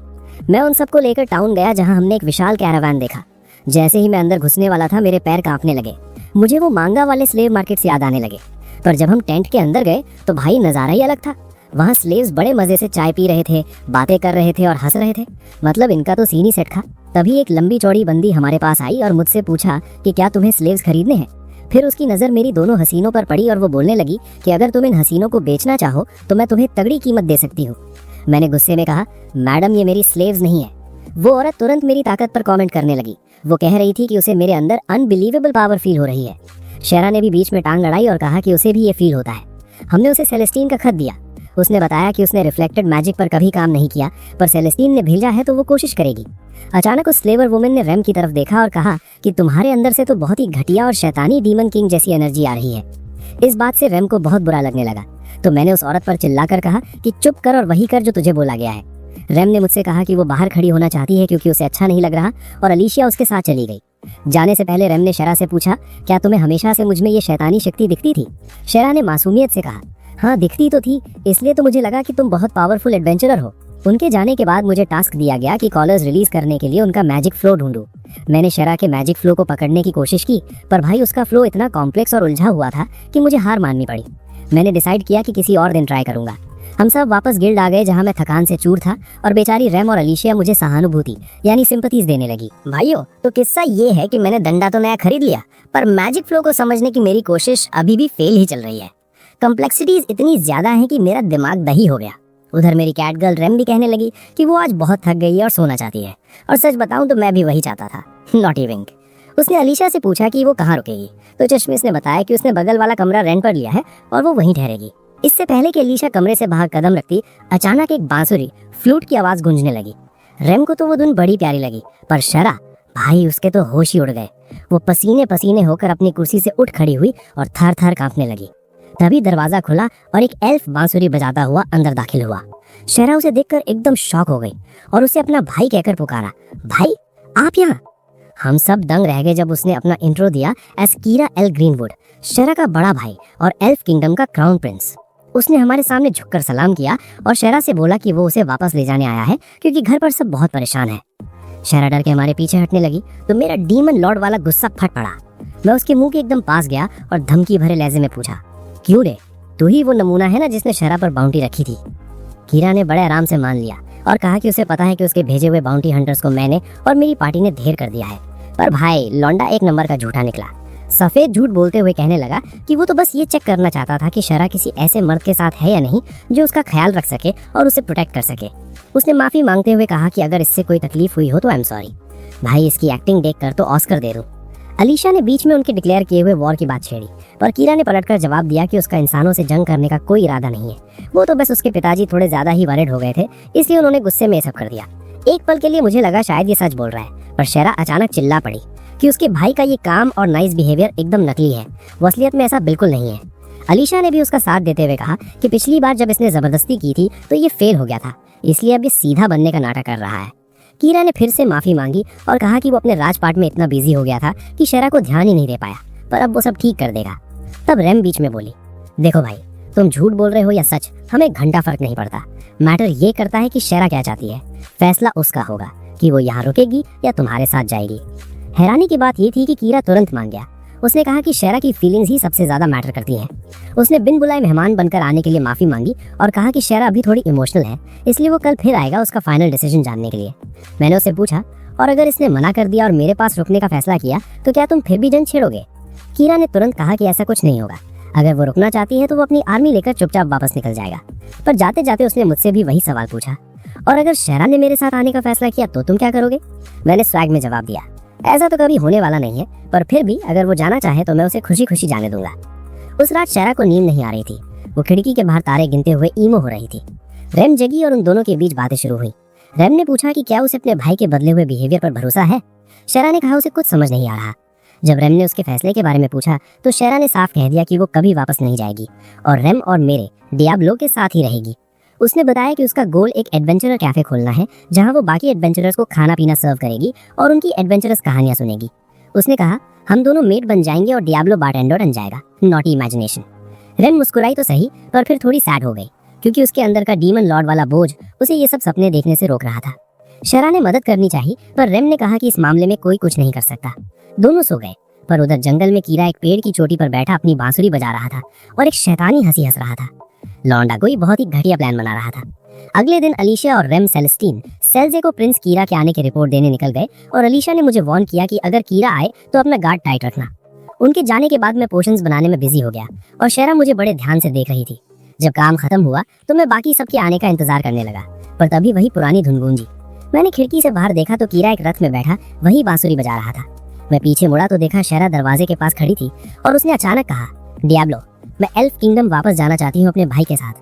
मैं उन सबको लेकर टाउन गया जहाँ हमने एक विशाल कैरावैन देखा। जैसे ही मैं अंदर घुसने वाला था मेरे पैर कांपने लगे। मुझे वो मांगा वाले स्लेव मार्केट से याद आने लगे। पर जब हम टेंट के अंदर गए तो भाई नजारा ही अलग था। वहाँ स्लेव्स बड़े मजे से चाय पी रहे थे, बातें कर रहे थे और हंस रहे थे। मतलब इनका तो सीन ही सेट था। तभी एक लंबी चौड़ी बंदी हमारे पास आई और मुझसे पूछा कि क्या तुम्हें स्लेव्स खरीदने हैं। फिर उसकी नजर मेरी दोनों हसीनों पर पड़ी और वो बोलने लगी कि अगर तुम इन हसीनों को बेचना चाहो तो मैं तुम्हें तगड़ी कीमत दे सकती हूँ। मैंने गुस्से में कहा, मैडम ये मेरी स्लेव्स नहीं है। वो औरत तुरंत मेरी ताकत पर कमेंट करने लगी। वो कह रही थी कि उसे मेरे अंदर अनबिलीवेबल पावर फील हो रही है। शेरा ने भी बीच में टांग लड़ाई और कहा कि उसे भी ये फील होता है। हमने उसे सेलेस्टीन का खत दिया। उसने बताया कि उसने रिफ्लेक्टेड मैजिक पर कभी काम नहीं किया, पर सेलेस्टीन ने भेजा है तो वो कोशिश करेगी। अचानक उस स्लेवर वुमेन ने रेम की तरफ देखा और कहा कि तुम्हारे अंदर से तो बहुत ही घटिया और शैतानी डीमन किंग जैसी एनर्जी आ रही है। इस बात से रेम को बहुत बुरा लगने लगा, तो मैंने उस औरत पर चिल्लाकर कहा कि चुप कर और वही कर जो तुझे बोला गया है। रेम ने मुझसे कहा कि वो बाहर खड़ी होना चाहती है क्योंकि उसे अच्छा नहीं लग रहा और अलीशिया उसके साथ चली गई। जाने से पहले रेम ने शेरा से पूछा, क्या तुम्हें हमेशा से मुझ में ये शैतानी शक्ति दिखती थी? शेरा ने मासूमियत से कहा, हाँ दिखती तो थी, इसलिए तो मुझे लगा कि तुम बहुत पावरफुल एडवेंचरर हो। उनके जाने के बाद मुझे टास्क दिया गया कि कॉलर्स रिलीज करने के लिए उनका मैजिक फ्लो ढूंढूं। मैंने शेरा के मैजिक फ्लो को पकड़ने की कोशिश की, पर भाई उसका फ्लो इतना कॉम्प्लेक्स और उलझा हुआ था कि मुझे हार माननी पड़ी। मैंने डिसाइड किया कि किसी और दिन ट्राई करूंगा। हम सब वापस गिल्ड आ गए जहां मैं थकान से चूर था और बेचारी रेम और अलीशिया मुझे सहानुभूति यानी सिंपैथीज देने लगी। भाइयों, तो किस्सा ये है कि मैंने डंडा तो नया खरीद लिया, पर मैजिक फ्लो को समझने की मेरी कोशिश अभी भी फेल ही चल रही है। कॉम्प्लेक्सिटीज इतनी ज्यादा है कि मेरा दिमाग दही हो गया। उधर मेरी कैट गर्ल रेम भी कहने लगी कि वो आज बहुत थक गई है और सोना चाहती है, और सच बताऊं तो मैं भी वही चाहता था। नॉटी विंक। उसने अलीशा से पूछा कि वो कहाँ रुकेगी, तो चश्मिश ने बताया कि उसने बगल वाला कमरा रेंट पर लिया है और वो वहीं ठहरेगी। इससे पहले कि अलीशा कमरे से बाहर कदम रखती, अचानक एक बांसुरी फ्लूट की आवाज गूंजने लगी। रेम को तो वो धुन बड़ी प्यारी लगी, पर शरा भाई उसके तो होश ही उड़ गए। वो पसीने पसीने होकर अपनी कुर्सी से उठ खड़ी हुई और थर थर कांपने लगी। तभी दरवाजा खुला और एक एल्फ बांसुरी बजाता हुआ अंदर दाखिल हुआ। शरा उसे देखकर एकदम शॉक हो गई और उसे अपना भाई कहकर पुकारा, भाई आप यहाँ। हम सब दंग रह गए जब उसने अपना इंट्रो दिया एज कीरा एल ग्रीनवुड, शरा का बड़ा भाई और एल्फ किंगडम का क्राउन प्रिंस। उसने हमारे सामने झुककर सलाम किया और शरा से बोला कि वो उसे वापस ले जाने आया है क्योंकि घर पर सब बहुत परेशान है। शरा डर के हमारे पीछे हटने लगी तो मेरा डीमन लॉर्ड वाला गुस्सा फट पड़ा। मैं उसके मुंह के एकदम पास गया और धमकी भरे लहजे में पूछा, क्यों रे, तू ही वो नमूना है ना जिसने शरा पर बाउंटी रखी थी? कीरा ने बड़े आराम से मान लिया और कहा कि उसे पता है कि उसके भेजे हुए बाउंटी हंटर्स को मैंने और मेरी पार्टी ने ढेर कर दिया है। पर भाई लौंडा एक नंबर का झूठा निकला। सफेद झूठ बोलते हुए कहने लगा कि वो तो बस ये चेक करना चाहता था कि शरा किसी ऐसे मर्द के साथ है या नहीं जो उसका ख्याल रख सके और उसे प्रोटेक्ट कर सके। उसने माफी मांगते हुए कहा कि अगर इससे कोई तकलीफ हुई हो तो आई एम सॉरी। भाई इसकी एक्टिंग देखकर तो ऑस्कर दे दूं। अलीशा ने बीच में उनके डिक्लेयर किए हुए वॉर की बात छेड़ी, पर कीरा ने पलटकर जवाब दिया कि उसका इंसानों से जंग करने का कोई इरादा नहीं है। वो तो बस उसके पिताजी थोड़े ज्यादा ही वरिड हो गए थे, इसलिए उन्होंने गुस्से में ये सब कर दिया। एक पल के लिए मुझे लगा शायद ये सच बोल रहा है, पर शेरा अचानक चिल्ला पड़ी कि उसके भाई का ये काम और नाइस बिहेवियर एकदम नकली है, वो असलियत में ऐसा बिल्कुल नहीं है। अलीशा ने भी उसका साथ देते हुए कहा कि पिछली बार जब इसने जबरदस्ती की थी तो ये फेल हो गया था, इसलिए अब ये सीधा बनने का नाटक कर रहा है। कीरा ने फिर से माफी मांगी और कहा कि वो अपने राजपाट में इतना बिजी हो गया था कि शेरा को ध्यान ही नहीं दे पाया, पर अब वो सब ठीक कर देगा। तब रेम बीच में बोली, देखो भाई तुम झूठ बोल रहे हो या सच, हमें घंटा फर्क नहीं पड़ता। मैटर ये करता है कि शेरा क्या चाहती है, फैसला उसका होगा कि वो यहाँ रुकेगी या तुम्हारे साथ जाएगी। हैरानी की बात ये थी कि कीरा तुरंत मान गया। उसने कहा कि शेरा की फीलिंग्स ही सबसे ज्यादा मैटर करती हैं। उसने बिन बुलाए मेहमान बनकर आने के लिए माफी मांगी और कहा कि शेरा अभी थोड़ी इमोशनल है, इसलिए वो कल फिर आएगा उसका फाइनल डिसीजन जानने के लिए। मैंने उससे पूछा, और अगर इसने मना कर दिया और मेरे पास रुकने का फैसला किया तो क्या तुम फिर भी जंग छेड़ोगे? कीरा ने तुरंत कहा कि ऐसा कुछ नहीं होगा, अगर वो रुकना चाहती है तो वो अपनी आर्मी लेकर चुपचाप वापस निकल जाएगा। पर जाते जाते उसने मुझसे भी वही सवाल पूछा, और अगर शेरा ने मेरे साथ आने का फैसला किया तो तुम क्या करोगे? मैंने स्वैग में जवाब दिया, ऐसा तो कभी होने वाला नहीं है, पर फिर भी अगर वो जाना चाहे तो मैं उसे खुशी खुशी जाने दूंगा। उस रात शेरा को नींद नहीं आ रही थी, वो खिड़की के बाहर तारे गिनते हुए ईमो हो रही थी। रेम जगी और उन दोनों के बीच बातें शुरू हुई। रेम ने पूछा कि क्या उसे अपने भाई के बदले हुए बिहेवियर पर भरोसा है। शेरा ने कहा उसे कुछ समझ नहीं आ रहा। जब रेम ने उसके फैसले के बारे में पूछा तो शेरा ने साफ कह दिया कि वो कभी वापस नहीं जाएगी और रेम और मेरे डियाब्लो के साथ ही रहेगी। उसने बताया कि उसका गोल एक एडवेंचरर कैफे खोलना है जहां वो बाकी एडवेंचरर्स को खाना पीना सर्व करेगी और उनकी एडवेंचरस कहानियां सुनेगी। उसने कहा हम दोनों मेट बन जाएंगे और डियाब्लो बारटेंडर बन जाएगा। Naughty imagination. रेम मुस्कुराई तो सही, पर फिर थोड़ी सैड हो गई क्योंकि उसके अंदर का डीमन लॉर्ड वाला बोझ उसे ये सब सपने देखने से रोक रहा था। शेरा ने मदद करनी चाहिए, पर रेम ने कहा कि इस मामले में कोई कुछ नहीं कर सकता। दोनों सो गए, पर उधर जंगल में कीरा एक पेड़ की चोटी पर बैठा अपनी बांसुरी बजा रहा था और एक शैतानी हंसी हंस रहा था। लौंडा कोई बहुत ही घटिया प्लान बना रहा था। अगले दिन अलीशा और रेम सेलेस्टीन सेल्जे को प्रिंस कीरा के आने की रिपोर्ट देने निकल गए और अलीशा ने मुझे वार्न किया कि अगर कीरा आए तो अपना गार्ड टाइट रखना। उनके जाने के बाद मैं पोशंस बनाने में बिजी हो गया और शेरा मुझे बड़े ध्यान से देख रही थी। जब काम खत्म हुआ तो मैं बाकी सबके आने का इंतजार करने लगा, पर तभी वही पुरानी धुन गूंजी। मैंने खिड़की से बाहर देखा तो कीरा एक रथ में बैठा वही बांसुरी बजा रहा था। मैं पीछे मुड़ा तो देखा शेरा दरवाजे के पास खड़ी थी और उसने अचानक कहा, डियाब्लो मैं एल्फ किंगडम वापस जाना चाहती हूँ अपने भाई के साथ।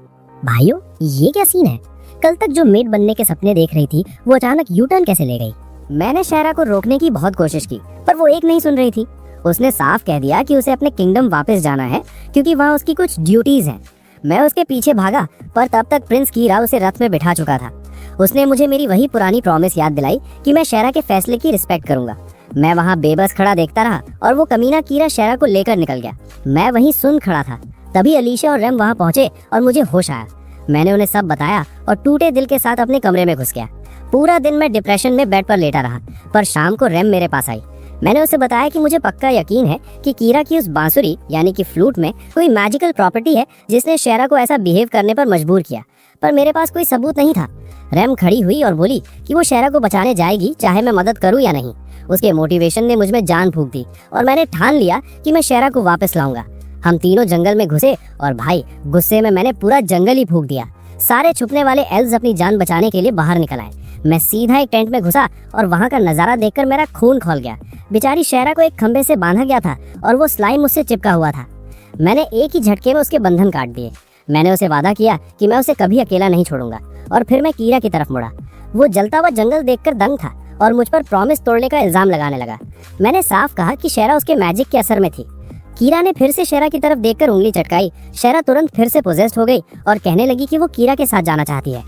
भाइयों ये क्या सीन है? कल तक जो मेट बनने के सपने देख रही थी वो अचानक यू टर्न कैसे ले गई? मैंने शेरा को रोकने की बहुत कोशिश की, पर वो एक नहीं सुन रही थी। उसने साफ कह दिया कि उसे अपने किंगडम वापस जाना है क्योंकि वहाँ उसकी कुछ ड्यूटीज हैं। मैं उसके पीछे भागा, पर तब तक प्रिंस कीरा उसे रथ में बिठा चुका था। उसने मुझे मेरी वही पुरानी प्रॉमिस याद दिलाई कि मैं शेरा के फैसले की रिस्पेक्ट करूंगा। मैं वहाँ बेबस खड़ा देखता रहा और वो कमीना कीरा शेरा को लेकर निकल गया। मैं वहीं सुन खड़ा था। तभी अलीशा और रेम वहाँ पहुंचे और मुझे होश आया। मैंने उन्हें सब बताया और टूटे दिल के साथ अपने कमरे में घुस गया। पूरा दिन मैं डिप्रेशन में बेड पर लेटा रहा, पर शाम को रेम मेरे पास आई। मैंने उसे बताया कि मुझे पक्का यकीन है कि कीरा की उस बांसुरी यानी कि फ्लूट में कोई मैजिकल प्रॉपर्टी है जिसने शेरा को ऐसा बिहेव करने पर मजबूर किया, पर मेरे पास कोई सबूत नहीं था। रेम खड़ी हुई और बोली कि वो शेरा को बचाने जाएगी चाहे मैं मदद करूं या नहीं। उसके मोटिवेशन ने मुझ में जान फूंक दी और मैंने ठान लिया कि मैं शेरा को वापस लाऊंगा। हम तीनों जंगल में घुसे और भाई गुस्से में मैंने पूरा जंगल ही फूंक दिया। सारे छुपने वाले एल्व्स अपनी जान बचाने के लिए बाहर निकल आए। मैं सीधा एक टेंट में घुसा और वहाँ का नजारा देखकर मेरा खून खौल गया। बेचारी शेरा को एक खंबे से बांधा गया था और वो स्लाइम उससे चिपका हुआ था। मैंने एक ही झटके में उसके बंधन काट दिए। मैंने उसे वादा किया कि मैं उसे कभी अकेला नहीं छोड़ूंगा और फिर मैं कीरा की तरफ मुड़ा। वो जलता हुआ जंगल देखकर दंग था और मुझ पर प्रॉमिस तोड़ने का इल्जाम लगाने लगा। मैंने साफ कहा कि शेरा उसके मैजिक के असर में थी। कीरा ने फिर से शेरा की तरफ देखकर उंगली चटकाई। शेरा तुरंत फिर से पोजेस्ड हो गई और कहने लगी कि वो कीरा के साथ जाना चाहती है।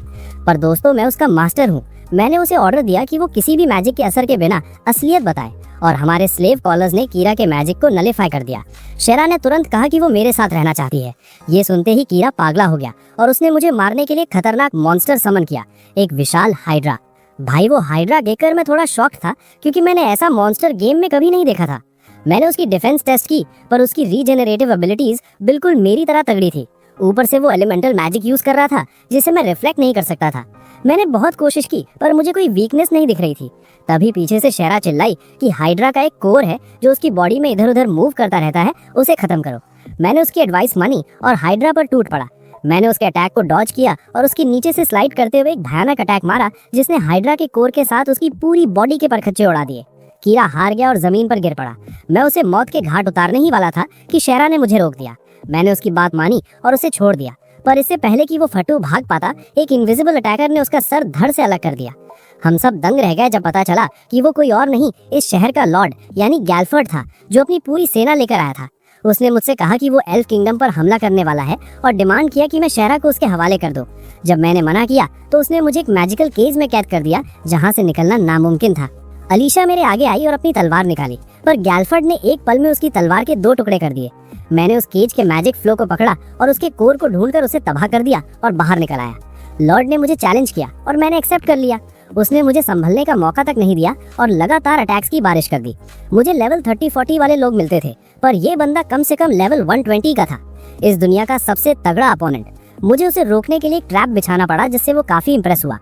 पर दोस्तों मैं उसका मास्टर हूँ। मैंने उसे ऑर्डर दिया कि वो किसी भी मैजिक के असर के बिना असलियत बताए और हमारे स्लेव कॉलर्स ने कीरा के मैजिक को नलिफाई कर दिया। शेरा ने तुरंत कहा कि वो मेरे साथ रहना चाहती है। ये सुनते ही कीरा पागला हो गया और उसने मुझे मारने के लिए खतरनाक मॉन्स्टर समन किया, एक विशाल हाइड्रा। भाई वो हाइड्रा देखकर मैं थोड़ा शॉक था क्योंकि मैंने ऐसा मॉन्स्टर गेम में कभी नहीं देखा था। मैंने उसकी डिफेंस टेस्ट की पर उसकी रीजेनरेटिव एबिलिटीज बिल्कुल मेरी तरह तगड़ी थी। ऊपर से वो एलिमेंटल मैजिक यूज कर रहा था जिसे मैं रिफ्लेक्ट नहीं कर सकता था। मैंने बहुत कोशिश की पर मुझे कोई वीकनेस नहीं दिख रही थी। तभी पीछे से शेरा चिल्लाई कि हाइड्रा का एक कोर है जो उसकी बॉडी में इधर उधर मूव करता रहता है, उसे खत्म करो। मैंने उसकी एडवाइस मानी और हाइड्रा पर टूट पड़ा। मैंने उसके अटैक को डॉज किया और उसकी नीचे से स्लाइड करते हुए एक भयानक अटैक मारा जिसने हाइड्रा के कोर के साथ उसकी पूरी बॉडी के परखच्चे उड़ा दिए। कीड़ा हार गया और जमीन पर गिर पड़ा। मैं उसे मौत के घाट उतारने ही वाला था कि शेरा ने मुझे रोक दिया। मैंने उसकी बात मानी और उसे छोड़ दिया, पर इससे पहले कि वो फटू भाग पाता, एक इनविजिबल अटैकर ने उसका सर धड़ से अलग कर दिया। हम सब दंग रह गए जब पता चला कि वो कोई और नहीं, इस शहर का लॉर्ड यानी गैल्फर्ड था, जो अपनी पूरी सेना लेकर आया था। उसने मुझसे कहा कि वो एल्फ किंगडम पर हमला करने वाला है और डिमांड किया कि मैं शेरा को उसके हवाले कर दूं। जब मैंने मना किया तो उसने मुझे एक मैजिकल केज में कैद कर दिया जहां से निकलना नामुमकिन था। अलीशा मेरे आगे आई और अपनी तलवार निकाली, पर गैल्फर्ड ने एक पल में उसकी तलवार के 2 टुकड़े कर दिए। मैंने उस केज के मैजिक फ्लो को पकड़ा और उसके कोर को ढूंढकर उसे तबाह कर दिया और बाहर निकल आया। लॉर्ड ने मुझे चैलेंज किया और मैंने एक्सेप्ट कर लिया। उसने मुझे संभलने का मौका तक नहीं दिया और लगातार अटैक्स की बारिश कर दी। मुझे लेवल 30-40 वाले लोग मिलते थे, पर यह बंदा कम से कम लेवल 120 का था। इस दुनिया का सबसे तगड़ा अपोनेंट। मुझे उसे रोकने के लिए एक ट्रैप बिछाना पड़ा जिससे वो काफी इंप्रेस हुआ।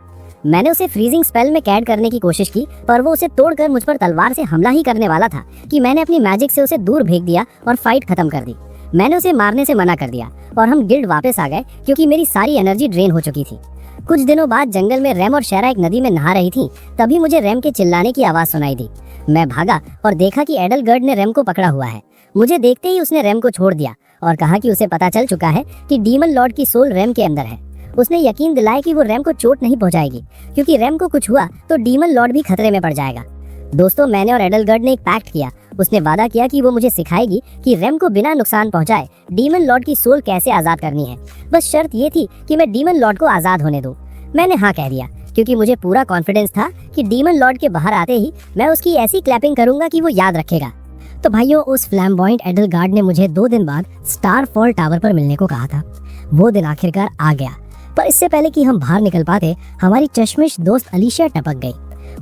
मैंने उसे फ्रीजिंग स्पेल में कैद करने की कोशिश की, पर वो उसे तोड़कर मुझ पर तलवार से हमला ही करने वाला था कि मैंने अपनी मैजिक से उसे दूर फेंक दिया और फाइट खत्म कर दी। मैंने उसे मारने से मना कर दिया और हम गिल्ड वापस आ गए क्योंकि मेरी सारी एनर्जी ड्रेन हो चुकी थी। कुछ दिनों बाद जंगल में रैम और शेरा एक नदी में नहा रही थी। तभी मुझे रैम के चिल्लाने की आवाज सुनाई दी। मैं भागा और देखा कि एडलगर्ड ने रैम को पकड़ा हुआ है। मुझे देखते ही उसने रैम को छोड़ दिया और कहा कि उसे पता चल चुका है कि डीमन लॉर्ड की सोल रैम के अंदर है। उसने यकीन दिलाया कि वो रैम को चोट नहीं पहुंचाएगी, क्योंकि रैम को कुछ हुआ तो डीमन लॉर्ड भी खतरे में पड़ जाएगा। दोस्तों, मैंने और एडलगर्ड ने एक पैक्ट किया। उसने वादा किया कि वो मुझे सिखाएगी कि रैम को बिना नुकसान पहुंचाए डीमन लॉर्ड की सोल कैसे आजाद करनी है। बस शर्त ये थी कि मैं डीमन लॉर्ड को आजाद होने दूं। मैंने हाँ कह दिया क्योंकि मुझे पूरा कॉन्फिडेंस था कि डीमन लॉर्ड के बाहर आते ही मैं उसकी ऐसी क्लैपिंग करूंगा कि वो याद रखेगा। तो भाइयों, उस फ्लैम्बॉयंट एडलगार्ड ने मुझे 2 दिन बाद स्टारफॉल टावर पर मिलने को कहा था। वो दिन आखिरकार आ गया, पर इससे पहले कि हम बाहर निकल पाते, हमारी चश्मिश दोस्त अलीशा टपक गई।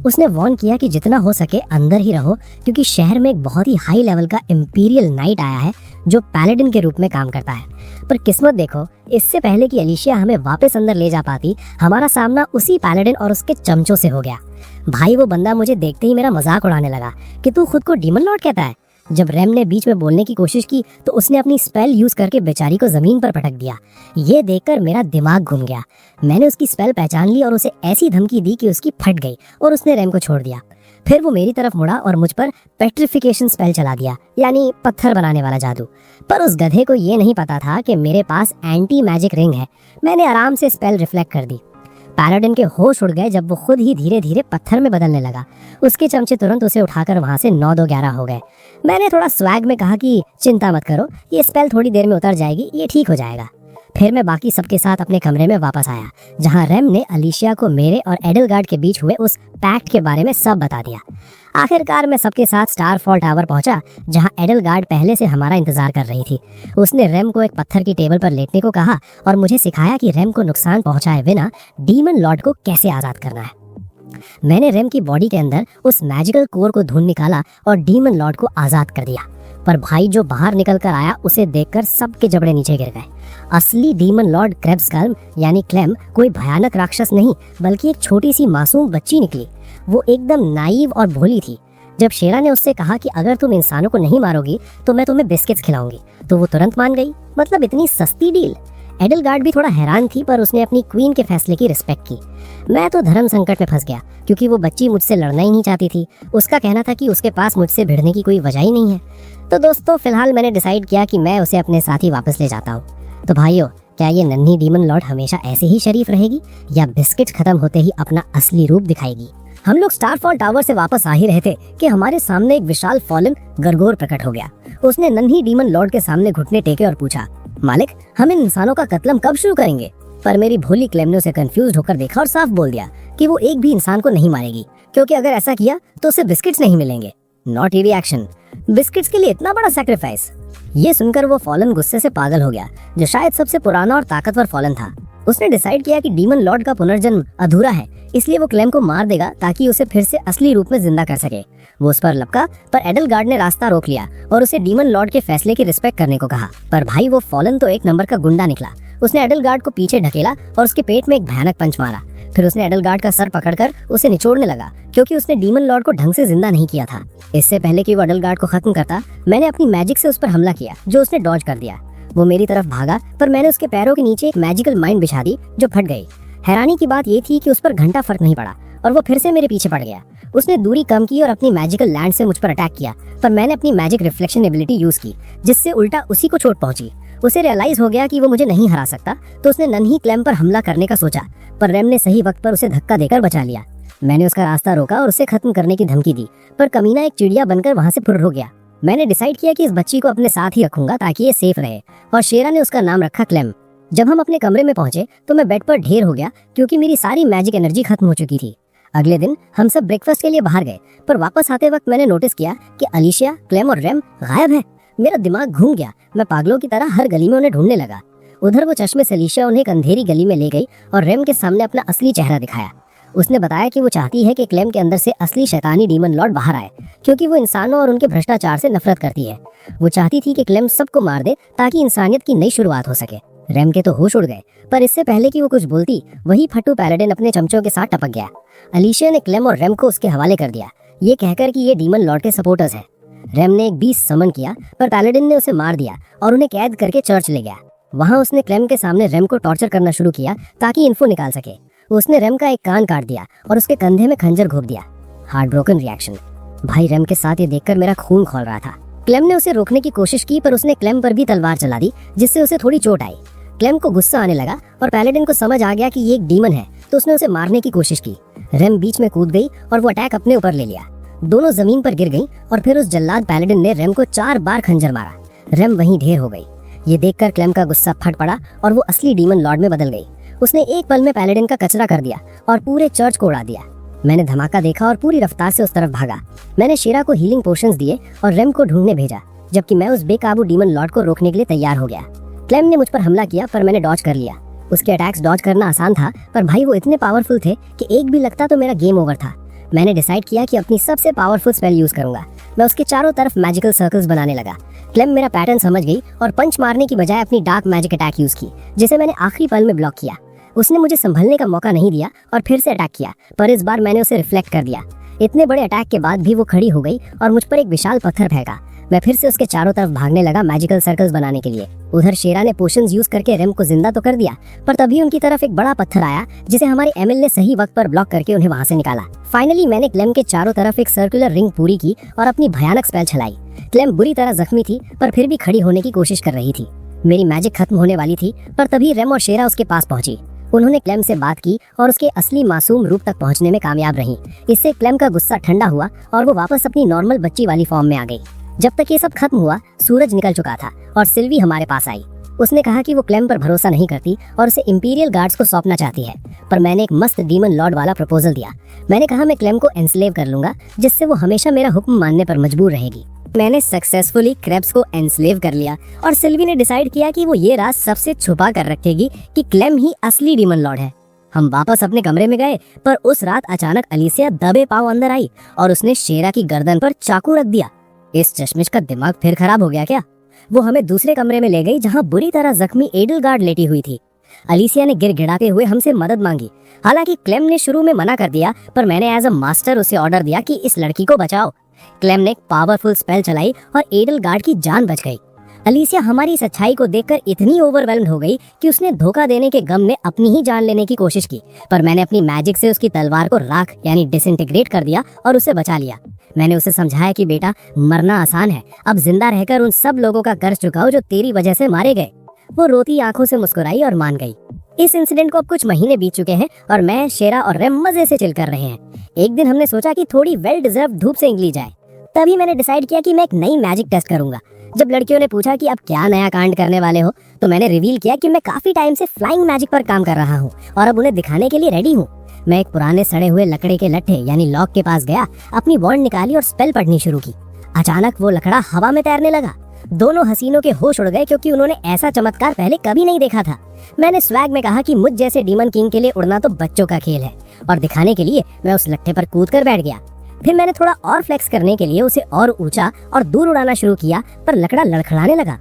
उसने वार्न किया कि जितना हो सके अंदर ही रहो, क्योंकि शहर में एक बहुत ही हाई लेवल का इंपीरियल नाइट आया है जो पैलेडिन के रूप में काम करता है। पर किस्मत देखो, इससे पहले कि अलीशिया हमें वापस अंदर ले जा पाती, हमारा सामना उसी पैलेडिन और उसके चमचों से हो गया। भाई, वो बंदा मुझे देखते ही मेरा मजाक उड़ाने लगा कि तू खुद को डीमन लॉर्ड कहता है। जब रैम ने बीच में बोलने की कोशिश की तो उसने अपनी स्पेल यूज करके बेचारी को जमीन पर पटक दिया। ये देखकर मेरा दिमाग घूम गया। मैंने उसकी स्पेल पहचान ली और उसे ऐसी धमकी दी कि उसकी फट गई और उसने रैम को छोड़ दिया। फिर वो मेरी तरफ मुड़ा और मुझ पर पेट्रिफिकेशन स्पेल चला दिया, यानी पत्थर बनाने वाला जादू। पर उस गधे को ये नहीं पता था कि मेरे पास एंटी मैजिक रिंग है। मैंने आराम से स्पेल रिफ्लेक्ट कर दी। पैलाडिन के होश उड़ गए जब वो खुद ही धीरे धीरे पत्थर में बदलने लगा। उसके चमचे तुरंत उसे उठाकर वहां से 9-2-11 हो गए। मैंने थोड़ा स्वैग में कहा कि चिंता मत करो, ये स्पेल थोड़ी देर में उतर जाएगी, ये ठीक हो जाएगा। फिर मैं बाकी सबके साथ अपने कमरे में वापस आया, जहां रैम ने अलीशिया को मेरे और एडलगार्ड के बीच हुए उस पैक्ट के बारे में सब बता दिया। आखिरकार मैं सबके साथ स्टारफॉल टावर पहुंचा, जहां एडलगार्ड पहले से हमारा इंतजार कर रही थी। उसने रैम को एक पत्थर की टेबल पर लेटने को कहा और मुझे सिखाया कि रैम को नुकसान पहुंचाए बिना डीमन लॉर्ड को कैसे आजाद करना है। मैंने रैम की बॉडी के अंदर उस मैजिकल कोर को ढूंढ निकाला और डीमन लॉर्ड को आजाद कर दिया। पर भाई, जो बाहर निकल कर आया उसे देखकर सबके जबड़े नीचे गिर गए। असली डीमन लॉर्ड क्रेब्सकाल्म यानी क्लेम कोई भयानक राक्षस नहीं, बल्कि एक छोटी सी मासूम बच्ची निकली। वो एकदम नाइव और भोली थी। जब शेरा ने उससे कहा कि अगर तुम इंसानों को नहीं मारोगी तो मैं तुम्हें बिस्किट्स खिलाऊंगी, तो वो तुरंत मान गई। मतलब इतनी सस्ती डील। एडलगार्ड भी थोड़ा हैरान थी, पर उसने अपनी क्वीन के फैसले की रिस्पेक्ट की। मैं तो धर्म संकट में फंस गया, क्योंकि वो बच्ची मुझसे लड़ना ही नहीं चाहती थी। उसका कहना था कि उसके पास मुझसे भिड़ने की कोई वजह ही नहीं है। तो दोस्तों, फिलहाल मैंने डिसाइड किया कि मैं उसे अपने साथ ही वापस ले जाता हूँ। तो भाइयों, क्या ये नन्ही डीमन लॉर्ड हमेशा ऐसे ही शरीफ रहेगी, या बिस्किट खत्म होते ही अपना असली रूप दिखाएगी? हम लोग स्टारफॉल टावर से वापस आ ही रहे थे कि हमारे सामने एक विशाल फॉलन गरगोर प्रकट हो गया। उसने नन्ही डीमन लॉर्ड के सामने घुटने टेके और पूछा, मालिक, हम इन इंसानों का कत्लम कब शुरू करेंगे? पर मेरी भोली क्लेम ने उसे कंफ्यूज होकर देखा और साफ बोल दिया कि वो एक भी इंसान को नहीं मारेगी, क्योंकि अगर ऐसा किया तो उसे बिस्किट्स नहीं मिलेंगे। Not a reaction. बिस्किट्स के लिए इतना बड़ा सैक्रिफाइस? ये सुनकर वो फॉलन गुस्से से पागल हो गया, जो शायद सबसे पुराना और ताकतवर फॉलन था। उसने डिसाइड किया कि डीमन लॉर्ड का पुनर्जन्म अधूरा है, इसलिए वो क्लेम को मार देगा ताकि उसे फिर से असली रूप में जिंदा कर सके। वो उस पर लपका, पर एडलगार्ड ने रास्ता रोक लिया और उसे डीमन लॉर्ड के फैसले की रिस्पेक्ट करने को कहा। पर भाई, वो फॉलन तो एक नंबर का गुंडा निकला। उसने एडलगार्ड को पीछे ढकेला और उसके पेट में एक भयानक पंच मारा। फिर उसने एडलगार्ड का सर पकड़कर उसे निचोड़ने लगा, क्योंकि उसने डीमन लॉर्ड को ढंग से जिंदा नहीं किया था। इससे पहले कि वो एडलगार्ड को खत्म करता, मैंने अपनी मैजिक से उस पर हमला किया, जो उसने डॉज कर दिया। वो मेरी तरफ भागा, पर मैंने उसके पैरों के नीचे एक मैजिकल माइंड बिछा दी, जो फट गई। हैरानी की बात ये थी कि उस पर घंटा फर्क नहीं पड़ा और वो फिर से मेरे पीछे पड़ गया। उसने दूरी कम की और अपनी मैजिकल लैंड से मुझ पर अटैक किया, पर मैंने अपनी मैजिक रिफ्लेक्शन एबिलिटी यूज की, जिससे उल्टा उसी को चोट पहुंची। उसे रियलाइज हो गया कि वो मुझे नहीं हरा सकता, तो उसने नन्ही क्लेम पर हमला करने का सोचा, पर रेम ने सही वक्त पर उसे धक्का देकर बचा लिया। मैंने उसका रास्ता रोका और उसे खत्म करने की धमकी दी, पर कमीना एक चिड़िया बनकर वहाँ से फुर्र हो गया। मैंने डिसाइड किया कि इस बच्ची को अपने साथ ही रखूंगा ताकि ये सेफ रहे, और शेरा ने उसका नाम रखा क्लेम। जब हम अपने कमरे में पहुंचे तो मैं बेड पर ढेर हो गया, क्योंकि मेरी सारी मैजिक एनर्जी खत्म हो चुकी थी। अगले दिन हम सब ब्रेकफास्ट के लिए बाहर गए, पर वापस आते वक्त मैंने नोटिस किया कि अलीशिया, क्लेम और रेम गायब है। मेरा दिमाग घूम गया। मैं पागलों की तरह हर गली में उन्हें ढूंढने लगा। उधर वो चश्मे से अलीशिया उन्हें एक अंधेरी गली में ले गई और रेम के सामने अपना असली चेहरा दिखाया। उसने बताया कि वो चाहती है कि क्लेम के अंदर से असली शैतानी डीमन लॉर्ड बाहर आए, क्योंकि वो इंसानों और उनके भ्रष्टाचार से नफरत करती है। वो चाहती थी कि क्लेम सबको मार दे ताकि इंसानियत की नई शुरुआत हो सके। रेम के तो होश उड़ गए, पर इससे पहले कि वो कुछ बोलती, वही फट्टू पैलेडिन अपने चमचों के साथ टपक गया। अलीशिया ने क्लेम और रेम को उसके हवाले कर दिया, ये कहकर कि ये डीमन लॉर्ड के सपोर्टर्स हैं। रेम ने एक बीस्ट समन किया, पर पैलेडिन ने उसे मार दिया और उन्हें कैद करके चर्च ले गया। वहाँ उसने क्लेम के सामने रेम को टॉर्चर करना शुरू किया ताकि इन्फो निकाल सके। उसने रेम का एक कान काट दिया और उसके कंधे में खंजर घोंप दिया। Heart broken reaction. भाई, रेम के साथ ये देखकर मेरा खून खौल रहा था। क्लेम ने उसे रोकने की कोशिश की, पर उसने क्लेम पर भी तलवार चला दी, जिससे उसे थोड़ी चोट आई। क्लेम को गुस्सा आने लगा और पैलेडिन को समझ आ गया कि ये एक डीमन है, तो उसने उसे मारने की कोशिश की। रेम बीच में कूद गई और वो अटैक अपने ऊपर ले लिया। दोनों जमीन पर गिर गईं और फिर उस जल्लाद पैलेडिन ने रेम को 4 बार खंजर मारा। रेम वहीं ढेर हो गई। ये देखकर क्लेम का गुस्सा फट पड़ा और वो असली डीमन लॉर्ड में बदल गई। उसने एक पल में पैलेडिन का कचरा कर दिया और पूरे चर्च को उड़ा दिया। मैंने धमाका देखा और पूरी रफ्तार से उस तरफ भागा। मैंने शेरा को हीलिंग पोशंस दिए और रेम को ढूंढने भेजा, जबकि मैं उस बेकाबू डीमन लॉर्ड को रोकने के लिए तैयार हो गया। क्लेम ने मुझ पर हमला किया, पर मैंने डॉज कर लिया। उसके अटैक्स डॉज करना आसान था, पर भाई वो इतने पावरफुल थे कि एक भी लगता तो मेरा गेम ओवर था। मैंने डिसाइड किया कि अपनी सबसे पावरफुल स्पेल यूज करूंगा। मैं उसके चारों तरफ मैजिकल सर्कल्स बनाने लगा। क्लेम मेरा पैटर्न समझ गई और पंच मारने की बजाय अपनी डार्क मैजिक अटैक यूज की, जिसे मैंने आखिरी पल में ब्लॉक किया। उसने मुझे संभलने का मौका नहीं दिया और फिर से अटैक किया, पर इस बार मैंने उसे रिफ्लेक्ट कर दिया। इतने बड़े अटैक के बाद भी वो खड़ी हो गई और मुझ पर एक विशाल पत्थर फेंका। मैं फिर से उसके चारों तरफ भागने लगा मैजिकल सर्कल्स बनाने के लिए। उधर शेरा ने पोशंस यूज करके रेम को जिंदा तो कर दिया, पर तभी उनकी तरफ एक बड़ा पत्थर आया, जिसे हमारे एमिल ने सही वक्त पर ब्लॉक करके उन्हें वहाँ से निकाला। फाइनली मैंने क्लेम के चारों तरफ एक सर्कुलर रिंग पूरी की और अपनी भयानक स्पेल चलाई। क्लेम बुरी तरह जख्मी थी, पर फिर भी खड़ी होने की कोशिश कर रही थी। मेरी मैजिक खत्म होने वाली थी, पर तभी रेम और शेरा उसके पास पहुंची। उन्होंने क्लेम से बात की और उसके असली मासूम रूप तक पहुंचने में कामयाब रही। इससे क्लेम का गुस्सा ठंडा हुआ और वो वापस अपनी नॉर्मल बच्ची वाली फॉर्म में आ गई। जब तक ये सब खत्म हुआ, सूरज निकल चुका था और सिल्वी हमारे पास आई। उसने कहा कि वो क्लेम पर भरोसा नहीं करती और उसे इंपीरियल गार्ड्स को सौंपना चाहती है, पर मैंने एक मस्त डीमन लॉर्ड वाला प्रपोजल दिया। मैंने कहा मैं क्लेम को एनस्लेव कर लूंगा, जिससे वो हमेशा मेरा हुक्म मानने पर मजबूर रहेगी। मैंने सक्सेसफुली क्रेब्स को एनस्लेव कर लिया और सिल्वी ने डिसाइड किया कि वो ये राज सबसे छुपा कर रखेगी कि क्लेम ही असली डीमन लॉर्ड है। हम वापस अपने कमरे में गए, पर उस रात अचानक अलीसिया दबे पांव अंदर आई और उसने शेरा की गर्दन पर चाकू रख दिया। इस चश्मिश का दिमाग फिर खराब हो गया क्या? वो हमें दूसरे कमरे में ले गई, जहाँ बुरी तरह जख्मी एडलगार्ड लेटी हुई थी। अलीसिया ने गिड़गिड़ाते हुए हमसे मदद मांगी। हालांकि क्लेम ने शुरू में मना कर दिया, पर मैंने एज अ मास्टर उसे ऑर्डर दिया कि इस लड़की को बचाओ। क्लेम ने एक पावरफुल स्पेल चलाई और एडलगार्ड की जान बच गई। अलीसिया हमारी इस अच्छाई को देखकर इतनी ओवरवेल्म्ड हो गई कि उसने धोखा देने के गम में अपनी ही जान लेने की कोशिश की, पर मैंने अपनी मैजिक से उसकी तलवार को राख यानी डिसइंटीग्रेट कर दिया और उसे बचा लिया। मैंने उसे समझाया कि बेटा, मरना आसान है, अब जिंदा रहकर उन सब लोगों का कर्ज चुकाओ जो तेरी वजह से मारे गए। वो रोती आंखों से मुस्कुराई और मान गई। इस इंसिडेंट को अब कुछ महीने बीत चुके हैं और मैं, शेरा और रेम मजे से चिल कर रहे हैं। एक दिन हमने सोचा कि थोड़ी वेल डिजर्व धूप से इंगली जाए। तभी मैंने डिसाइड किया कि मैं एक नई मैजिक टेस्ट करूंगा। जब लड़कियों ने पूछा कि अब क्या नया कांड करने वाले हो, तो मैंने रिवील किया कि मैं काफी टाइम से फ्लाइंग मैजिक पर काम कर रहा हूँ और अब उन्हें दिखाने के लिए रेडी हूँ। मैं एक पुराने सड़े हुए लकड़े के लट्ठे यानी लॉक के पास गया, अपनी वॉन्ड निकाली और स्पेल पढ़नी शुरू की। अचानक वो लकड़ा हवा में तैरने लगा। दोनों हसीनों के होश उड़ गए, क्योंकि उन्होंने ऐसा चमत्कार पहले कभी नहीं देखा था। मैंने स्वैग में कहा कि मुझ जैसे डीमन किंग के लिए उड़ना तो बच्चों का खेल है, और दिखाने के लिए मैं उस लट्ठे पर कूद कर बैठ गया। फिर मैंने थोड़ा और फ्लेक्स करने के लिए उसे और ऊंचा और दूर उड़ाना शुरू किया, पर लकड़ा लड़खड़ाने लगा।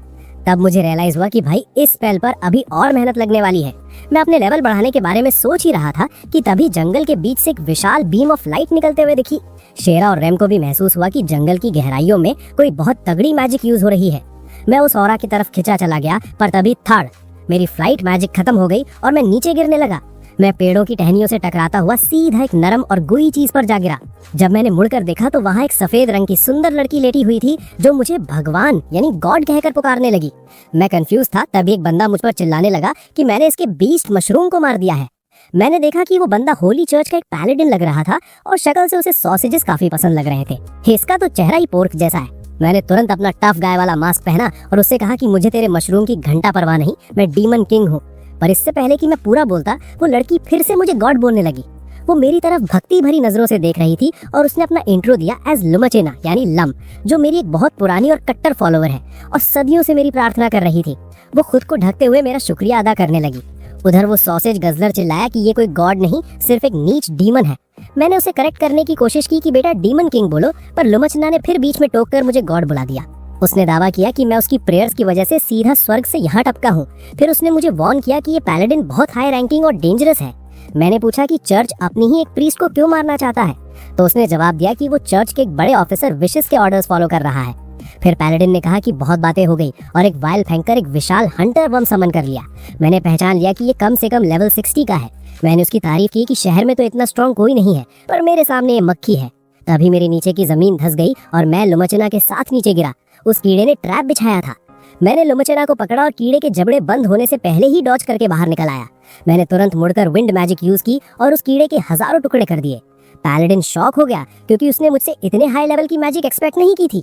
तब मुझे रियलाइज हुआ कि भाई इस स्पेल पर अभी और मेहनत लगने वाली है। मैं अपने लेवल बढ़ाने के बारे में सोच ही रहा था कि तभी जंगल के बीच से एक विशाल बीम ऑफ लाइट निकलते हुए दिखी। शेरा और रेम को भी महसूस हुआ कि जंगल की गहराइयों में कोई बहुत तगड़ी मैजिक यूज हो रही है। मैं उस ऑरा की तरफ खिंचा चला गया, पर तभी थर्ड मेरी फ्लाइट मैजिक खत्म हो गई और मैं नीचे गिरने लगा। मैं पेड़ों की टहनियों से टकराता हुआ सीधा एक नरम और गुई चीज पर जा गिरा। जब मैंने मुड़कर देखा तो वहाँ एक सफेद रंग की सुंदर लड़की लेटी हुई थी जो मुझे भगवान यानी गॉड कहकर पुकारने लगी। मैं कंफ्यूज था, तभी एक बंदा मुझ पर चिल्लाने लगा कि मैंने इसके बीस्ट मशरूम को मार दिया है। मैंने देखा कि वो बंदा होली चर्च का एक पैलेडिन लग रहा था और शक्ल से उसे सॉसेजेस काफी पसंद लग रहे थे। इसका तो चेहरा ही पोर्क जैसा है। मैंने तुरंत अपना टफ गाय वाला मास्क पहना और उससे कहा कि मुझे तेरे मशरूम की घंटा परवाह नहीं, मैं डीमन किंग हूँ। पर इससे पहले कि मैं पूरा बोलता, वो लड़की फिर से मुझे गॉड बोलने लगी। वो मेरी तरफ भक्ति भरी नजरों से देख रही थी और उसने अपना इंट्रो दिया एज लुमचेना यानी लम, जो मेरी एक बहुत पुरानी और कट्टर फॉलोअर है और सदियों से मेरी प्रार्थना कर रही थी। वो खुद को ढकते हुए मेरा शुक्रिया अदा करने लगी। उधर वो सॉसेज गजलर चिल्लाया कि ये कोई गॉड नहीं, सिर्फ एक नीच डीमन है। मैंने उसे करेक्ट करने की कोशिश की कि बेटा डीमन किंग बोलो, पर लुमचना ने फिर बीच में टोककर मुझे गॉड बुला दिया। उसने दावा किया कि मैं उसकी प्रेयर्स की वजह से सीधा स्वर्ग से यहाँ टपका हूँ। फिर उसने मुझे वार्न किया कि ये पैलेडिन बहुत हाई रैंकिंग और डेंजरस है। मैंने पूछा कि चर्च अपनी ही एक प्रीस्ट को क्यों मारना चाहता है, तो उसने जवाब दिया कि वो चर्च के एक बड़े ऑफिसर विशिस के ऑर्डर्स फॉलो कर रहा है। फिर पैलेडिन ने कहा कि बहुत बातें हो गई और एक वाइल फेंककर एक विशाल हंटर वर्म समन कर लिया। मैंने पहचान लिया कि ये कम से कम लेवल 60 का है। मैंने उसकी तारीफ की कि शहर में तो इतना स्ट्रॉन्ग कोई नहीं है, पर मेरे सामने ये मक्खी है। तभी मेरे नीचे की जमीन धंस गई और मैं लुमचना के साथ नीचे गिरा। उस कीड़े ने ट्रैप बिछाया था। मैंने लुमचना को पकड़ा और कीड़े के जबड़े बंद होने से पहले ही डॉज करके बाहर निकल आया। मैंने तुरंत मुड़कर विंड मैजिक यूज की और उस कीड़े के हजारों टुकड़े कर दिए। पैलेडिन शॉक हो गया क्योंकि उसने मुझसे इतने हाई लेवल की मैजिक एक्सपेक्ट नहीं की थी।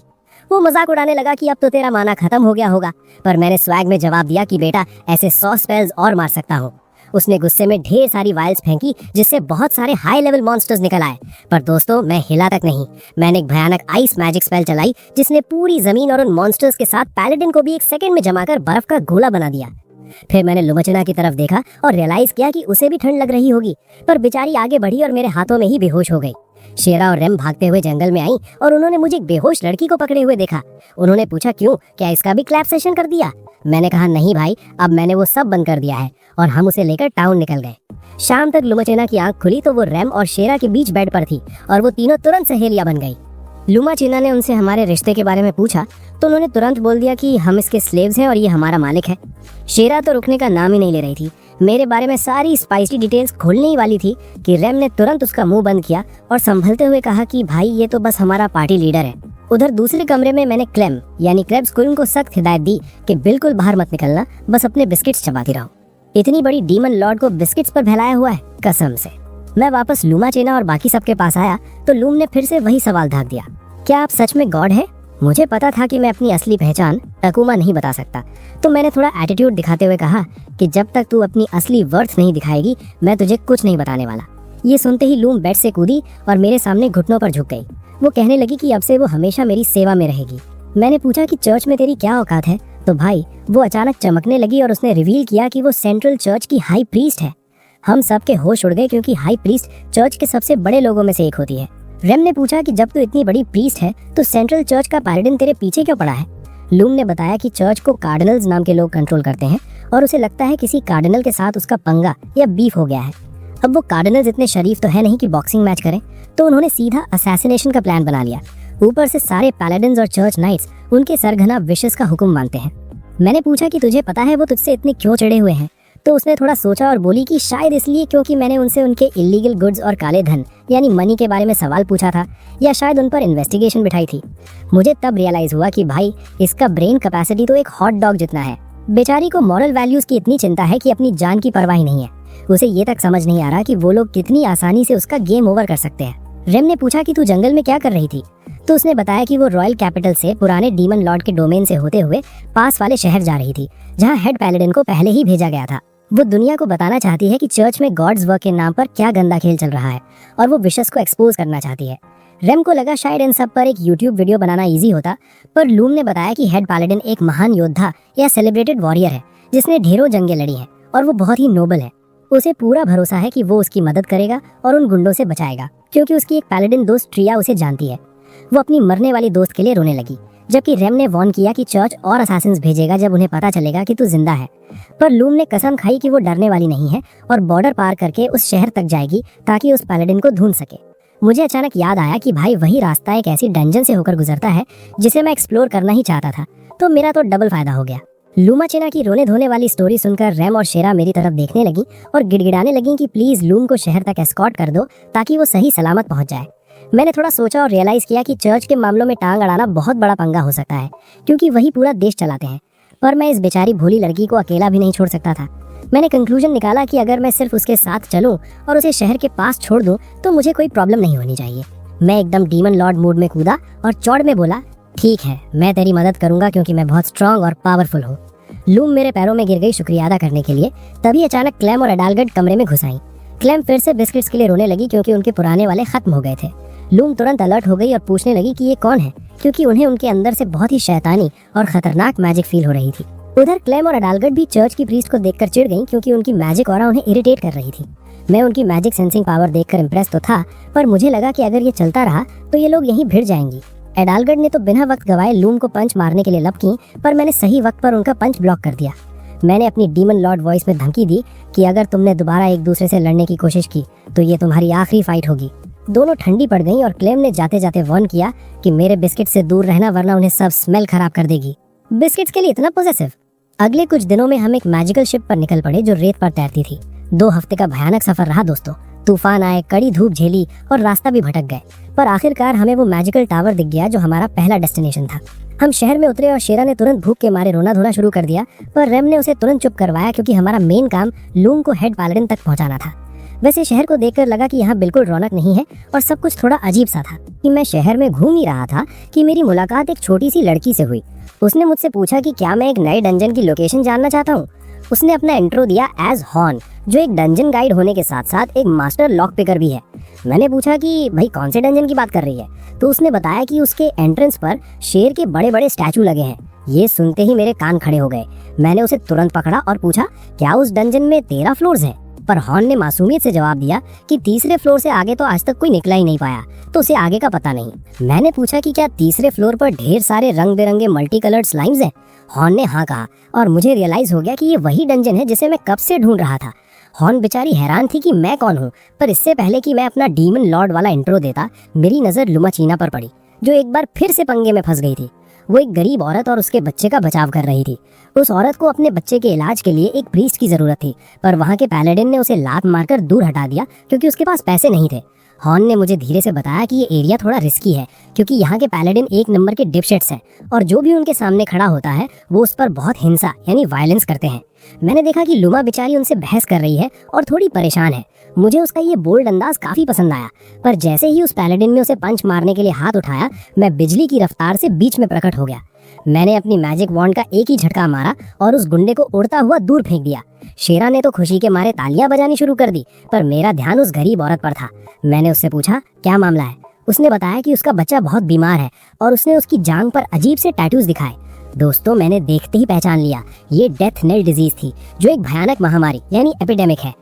वो मजाक उड़ाने लगा कि अब तो तेरा माना खत्म हो गया होगा, पर मैंने स्वैग में जवाब दिया कि बेटा ऐसे 100 स्पेल्स और मार सकता हूँ। उसने गुस्से में ढेर सारी वाइल्स फेंकी जिससे बहुत सारे हाई लेवल मॉन्स्टर्स निकल आए, पर दोस्तों मैं हिला तक नहीं। मैंने एक भयानक आइस मैजिक स्पेल चलाई जिसने पूरी जमीन और उन मॉन्स्टर्स के साथ पैलेडिन को भी एक सेकंड में जमाकर बर्फ का गोला बना दिया। फिर मैंने लुमचना की तरफ देखा और रियलाइज किया कि उसे भी ठंड लग रही होगी, पर बेचारी आगे बढ़ी और मेरे हाथों में ही बेहोश हो गई। शेरा और रेम भागते हुए जंगल में आई और उन्होंने मुझे एक बेहोश लड़की को पकड़े हुए देखा। उन्होंने पूछा क्यों, क्या इसका भी क्लैप सेशन कर दिया? मैंने कहा नहीं भाई, अब मैंने वो सब बंद कर दिया है, और हम उसे लेकर टाउन निकल गए। शाम तक लुमचना की आंख खुली तो वो रेम और शेरा के बीच बेड पर थी और वो तीनों तुरंत सहेलियां बन गई। लुमचना ने उनसे हमारे रिश्ते के बारे में पूछा तो उन्होंने तुरंत बोल दिया कि हम इसके स्लेव्स हैं और ये हमारा मालिक है। शेरा तो रुकने का नाम ही नहीं ले रही थी। मेरे बारे में सारी स्पाइसी डिटेल्स खोलने ही वाली थी कि रेम ने तुरंत उसका मुंह बंद किया और संभलते हुए कहा कि भाई ये तो बस हमारा पार्टी लीडर है। उधर दूसरे कमरे में मैंने क्लेम यानी क्रेब्स क्वीन को सख्त हिदायत दी कि बिल्कुल बाहर मत निकलना, बस अपने बिस्किट्स चबाती रहो। इतनी बड़ी डीमन लॉर्ड को बिस्किट्स पर फैलाया हुआ है, कसम से। मैं वापस लुमचना और बाकी सबके पास आया तो लूम ने फिर से वही सवाल धाक दिया, क्या आप सच में गॉड है? मुझे पता था कि मैं अपनी असली पहचान टकुमा नहीं बता सकता, तो मैंने थोड़ा एटीट्यूड दिखाते हुए कहा कि जब तक तू अपनी असली वर्थ नहीं दिखाएगी मैं तुझे कुछ नहीं बताने वाला। ये सुनते ही लूम बेड से कूदी और मेरे सामने घुटनों पर झुक गई। वो कहने लगी कि अब से वो हमेशा मेरी सेवा में रहेगी। मैंने पूछा कि चर्च में तेरी क्या औकात है, तो भाई वो अचानक चमकने लगी और उसने रिवील किया कि वो सेंट्रल चर्च की हाई प्रीस्ट है। हम सब के होश उड़ गए क्योंकि हाई प्रीस्ट चर्च के सबसे बड़े लोगों में से एक होती है। रेम ने पूछा कि जब तू इतनी बड़ी प्रीस्ट है तो सेंट्रल चर्च का पैलेडिन तेरे पीछे क्यों पड़ा है? लूम ने बताया कि चर्च को कार्डिनल्स नाम के लोग कंट्रोल करते हैं और उसे लगता है किसी कार्डिनल के साथ उसका पंगा या बीफ हो गया है। अब वो कार्डिनल्स इतने शरीफ तो है नहीं कि बॉक्सिंग मैच करें, तो उन्होंने सीधा असैसिनेशन का प्लान बना लिया। ऊपर से सारे पैलेडिन्स और चर्च नाइट्स उनके सरगना विशेष का हुक्म मानते हैं। मैंने पूछा कि तुझे पता है वो तुझसे इतने क्यों चिढ़े हुए हैं, तो उसने थोड़ा सोचा और बोली कि शायद इसलिए क्योंकि मैंने उनसे उनके इलीगल गुड्स और काले धन यानी मनी के बारे में सवाल पूछा था, या शायद उन पर इन्वेस्टिगेशन बिठाई थी। मुझे तब रियलाइज हुआ कि भाई इसका ब्रेन कैपेसिटी तो एक हॉट डॉग जितना है। बेचारी को मॉरल वैल्यूज की इतनी चिंता है कि अपनी जान की परवाह नहीं है। उसे ये तक समझ नहीं आ रहा कि वो लोग कितनी आसानी से उसका गेम ओवर कर सकते हैं। रेम ने पूछा कि तू जंगल में क्या कर रही थी, तो उसने बताया कि वो रॉयल कैपिटल से पुराने डीमन लॉर्ड के डोमेन से होते हुए पास वाले शहर जा रही थी जहाँ हेड पैलेडिन को पहले ही भेजा गया था। वो दुनिया को बताना चाहती है कि चर्च में गॉड्स वर्क के नाम पर क्या गंदा खेल चल रहा है और वो विशेष को एक्सपोज करना चाहती है। रेम को लगा शायद इन सब पर एक यूट्यूब वीडियो बनाना इजी होता, पर लूम ने बताया कि हेड पैलेडिन एक महान योद्धा या सेलिब्रेटेड वॉरियर है जिसने ढेरों जंगें लड़ी हैं और वो बहुत ही नोबल है। उसे पूरा भरोसा है कि वो उसकी मदद करेगा और उन गुंडों से बचाएगा, क्योंकि उसकी एक पैलेडिन दोस्त ट्रिया उसे जानती है। वो अपनी मरने वाली दोस्त के लिए रोने लगी। जबकि रेम ने वार्न किया कि चर्च और असैसिन्स भेजेगा जब उन्हें पता चलेगा कि तू जिंदा है। पर लूम ने कसम खाई कि वो डरने वाली नहीं है और बॉर्डर पार करके उस शहर तक जाएगी ताकि उस पैलेडिन को ढूंढ सके। मुझे अचानक याद आया कि भाई वही रास्ता एक ऐसी डंजन से होकर गुजरता है जिसे मैं एक्सप्लोर करना ही चाहता था, तो मेरा तो डबल फायदा हो गया। लूमाचेना की रोने धोने वाली स्टोरी सुनकर रैम और शेरा मेरी तरफ देखने लगी और गिड़गिड़ाने लगी कि प्लीज लूम को शहर तक एस्कॉर्ट कर दो ताकि वो सही सलामत पहुंच जाए। मैंने थोड़ा सोचा और रियलाइज किया कि चर्च के मामलों में टांग अड़ाना बहुत बड़ा पंगा हो सकता है, क्योंकि वही पूरा देश चलाते हैं। पर मैं इस बेचारी भोली लड़की को अकेला भी नहीं छोड़ सकता था। मैंने कंक्लूजन निकाला कि अगर मैं सिर्फ उसके साथ चलूं और उसे शहर के पास छोड़ दूं तो मुझे कोई प्रॉब्लम नहीं होनी चाहिए। मैं एकदम डीमन लॉर्ड मूड में कूदा और चौड़ में बोला, ठीक है, मैं तेरी मदद करूंगा क्योंकि मैं बहुत स्ट्रांग और पावरफुल हूँ। लूम मेरे पैरों में गिर गई शुक्रिया अदा करने के लिए। तभी अचानक क्लेम और एडालगर्ड कमरे में घुस आई। क्लेम फिर से बिस्किट्स के लिए रोने लगी क्योंकि उनके पुराने वाले खत्म हो गए थे। लूम तुरंत अलर्ट हो गई और पूछने लगी कि ये कौन है, क्योंकि उन्हें उनके अंदर से बहुत ही शैतानी और खतरनाक मैजिक फील हो रही थी। उधर क्लेम और एडालगर्ड भी चर्च की प्रीस्ट को देखकर चिढ़ गईं क्योंकि उनकी मैजिक ऑरा उन्हें इरिटेट कर रही थी। मैं उनकी मैजिक सेंसिंग पावर देखकर इम्प्रेस तो था, पर मुझे लगा कि अगर ये चलता रहा तो ये लोग यहीं भिड़ जाएंगी। एडालगर्ड ने तो बिना वक्त गवाए लूम को पंच मारने के लिए लपकी, पर मैंने सही वक्त पर उनका पंच ब्लॉक कर दिया। मैंने अपनी डीमन लॉर्ड वॉइस में धमकी दी कि अगर तुमने दोबारा एक दूसरे से लड़ने की कोशिश की तो ये तुम्हारी आखिरी फाइट होगी। दोनों ठंडी पड़ गईं और क्लेम ने जाते जाते वार्न किया कि मेरे बिस्किट से दूर रहना वरना उन्हें सब स्मेल खराब कर देगी। बिस्किट्स के लिए इतना पॉजिटिव। अगले कुछ दिनों में हम एक मैजिकल शिप पर निकल पड़े जो रेत पर तैरती थी। 2 हफ्ते का भयानक सफर रहा दोस्तों। तूफान आए, कड़ी धूप झेली और रास्ता भी भटक गए, पर आखिरकार हमें वो मैजिकल टावर दिख गया जो हमारा पहला डेस्टिनेशन था। हम शहर में उतरे और शेरा ने तुरंत भूख के मारे रोना धोना शुरू कर दिया, पर रेम ने उसे तुरंत चुप करवाया क्योंकि हमारा मेन काम लूम को हेड पैलेडिन तक पहुंचाना था। वैसे शहर को देखकर लगा कि यहाँ बिल्कुल रौनक नहीं है और सब कुछ थोड़ा अजीब सा था। कि मैं शहर में घूम ही रहा था कि मेरी मुलाकात एक छोटी सी लड़की से हुई। उसने मुझसे पूछा कि क्या मैं एक नए डंजन की लोकेशन जानना चाहता हूँ। उसने अपना इंट्रो दिया एज हॉर्न, जो एक डंजन गाइड होने के साथ साथ एक मास्टर लॉक पिकर भी है। मैंने पूछा कि भाई कौन से डंजन की बात कर रही है, तो उसने बताया कि उसके एंट्रेंस पर शेर के बड़े बड़े स्टैचू लगे हैं। ये सुनते ही मेरे कान खड़े हो गए। मैंने उसे तुरंत पकड़ा और पूछा, क्या उस डंजन में 13 फ्लोर्स हैं? पर हॉर्न ने मासूमियत से जवाब दिया कि तीसरे फ्लोर से आगे तो आज तक कोई निकला ही नहीं पाया, तो उसे आगे का पता नहीं। मैंने पूछा कि क्या तीसरे फ्लोर पर ढेर सारे रंग बिरंगे मल्टी कलर्ड स्लाइम्स हैं? हॉर्न ने हाँ कहा और मुझे रियलाइज हो गया कि ये वही डंजन है जिसे मैं कब से ढूंढ रहा था। हॉर्न बेचारी हैरान थी कि मैं कौन हूँ, पर इससे पहले कि मैं अपना डीमन लॉर्ड वाला इंट्रो देता, मेरी नजर लुमाचीना पर पड़ी, जो एक बार फिर से पंगे में फंस गई थी। वो एक गरीब औरत और उसके बच्चे का बचाव कर रही थी। उस औरत को अपने बच्चे के इलाज के लिए एक प्रीस्ट की जरूरत थी, पर वहाँ के पैलेडिन ने उसे लात मारकर दूर हटा दिया क्योंकि उसके पास पैसे नहीं थे। हॉर्न ने मुझे धीरे से बताया कि ये एरिया थोड़ा रिस्की है क्योंकि यहाँ के पैलेडिन एक नंबर के डिपशेट्स हैं और जो भी उनके सामने खड़ा होता है वो उस पर बहुत हिंसा यानी वायलेंस करते हैं। मैंने देखा कि लुमा बेचारी उनसे बहस कर रही है और थोड़ी परेशान है। मुझे उसका ये बोल्ड अंदाज काफी पसंद आया, पर जैसे ही उस पैलेडिन ने उसे पंच मारने के लिए हाथ उठाया, मैं बिजली की रफ्तार से बीच में प्रकट हो गया। मैंने अपनी मैजिक वॉन्ड का एक ही झटका मारा और उस गुंडे को उड़ता हुआ दूर फेंक दिया। शेरा ने तो खुशी के मारे तालियां बजानी शुरू कर दी, पर मेरा ध्यान उस गरीब औरत पर था। मैंने उससे पूछा, क्या मामला है? उसने बताया कि उसका बच्चा बहुत बीमार है और उसने उसकी जांघ पर अजीब से टैटूज दिखाए। दोस्तों, मैंने देखते ही पहचान लिया, ये डेथ नेल डिजीज थी, जो एक भयानक महामारी यानी एपिडेमिक है।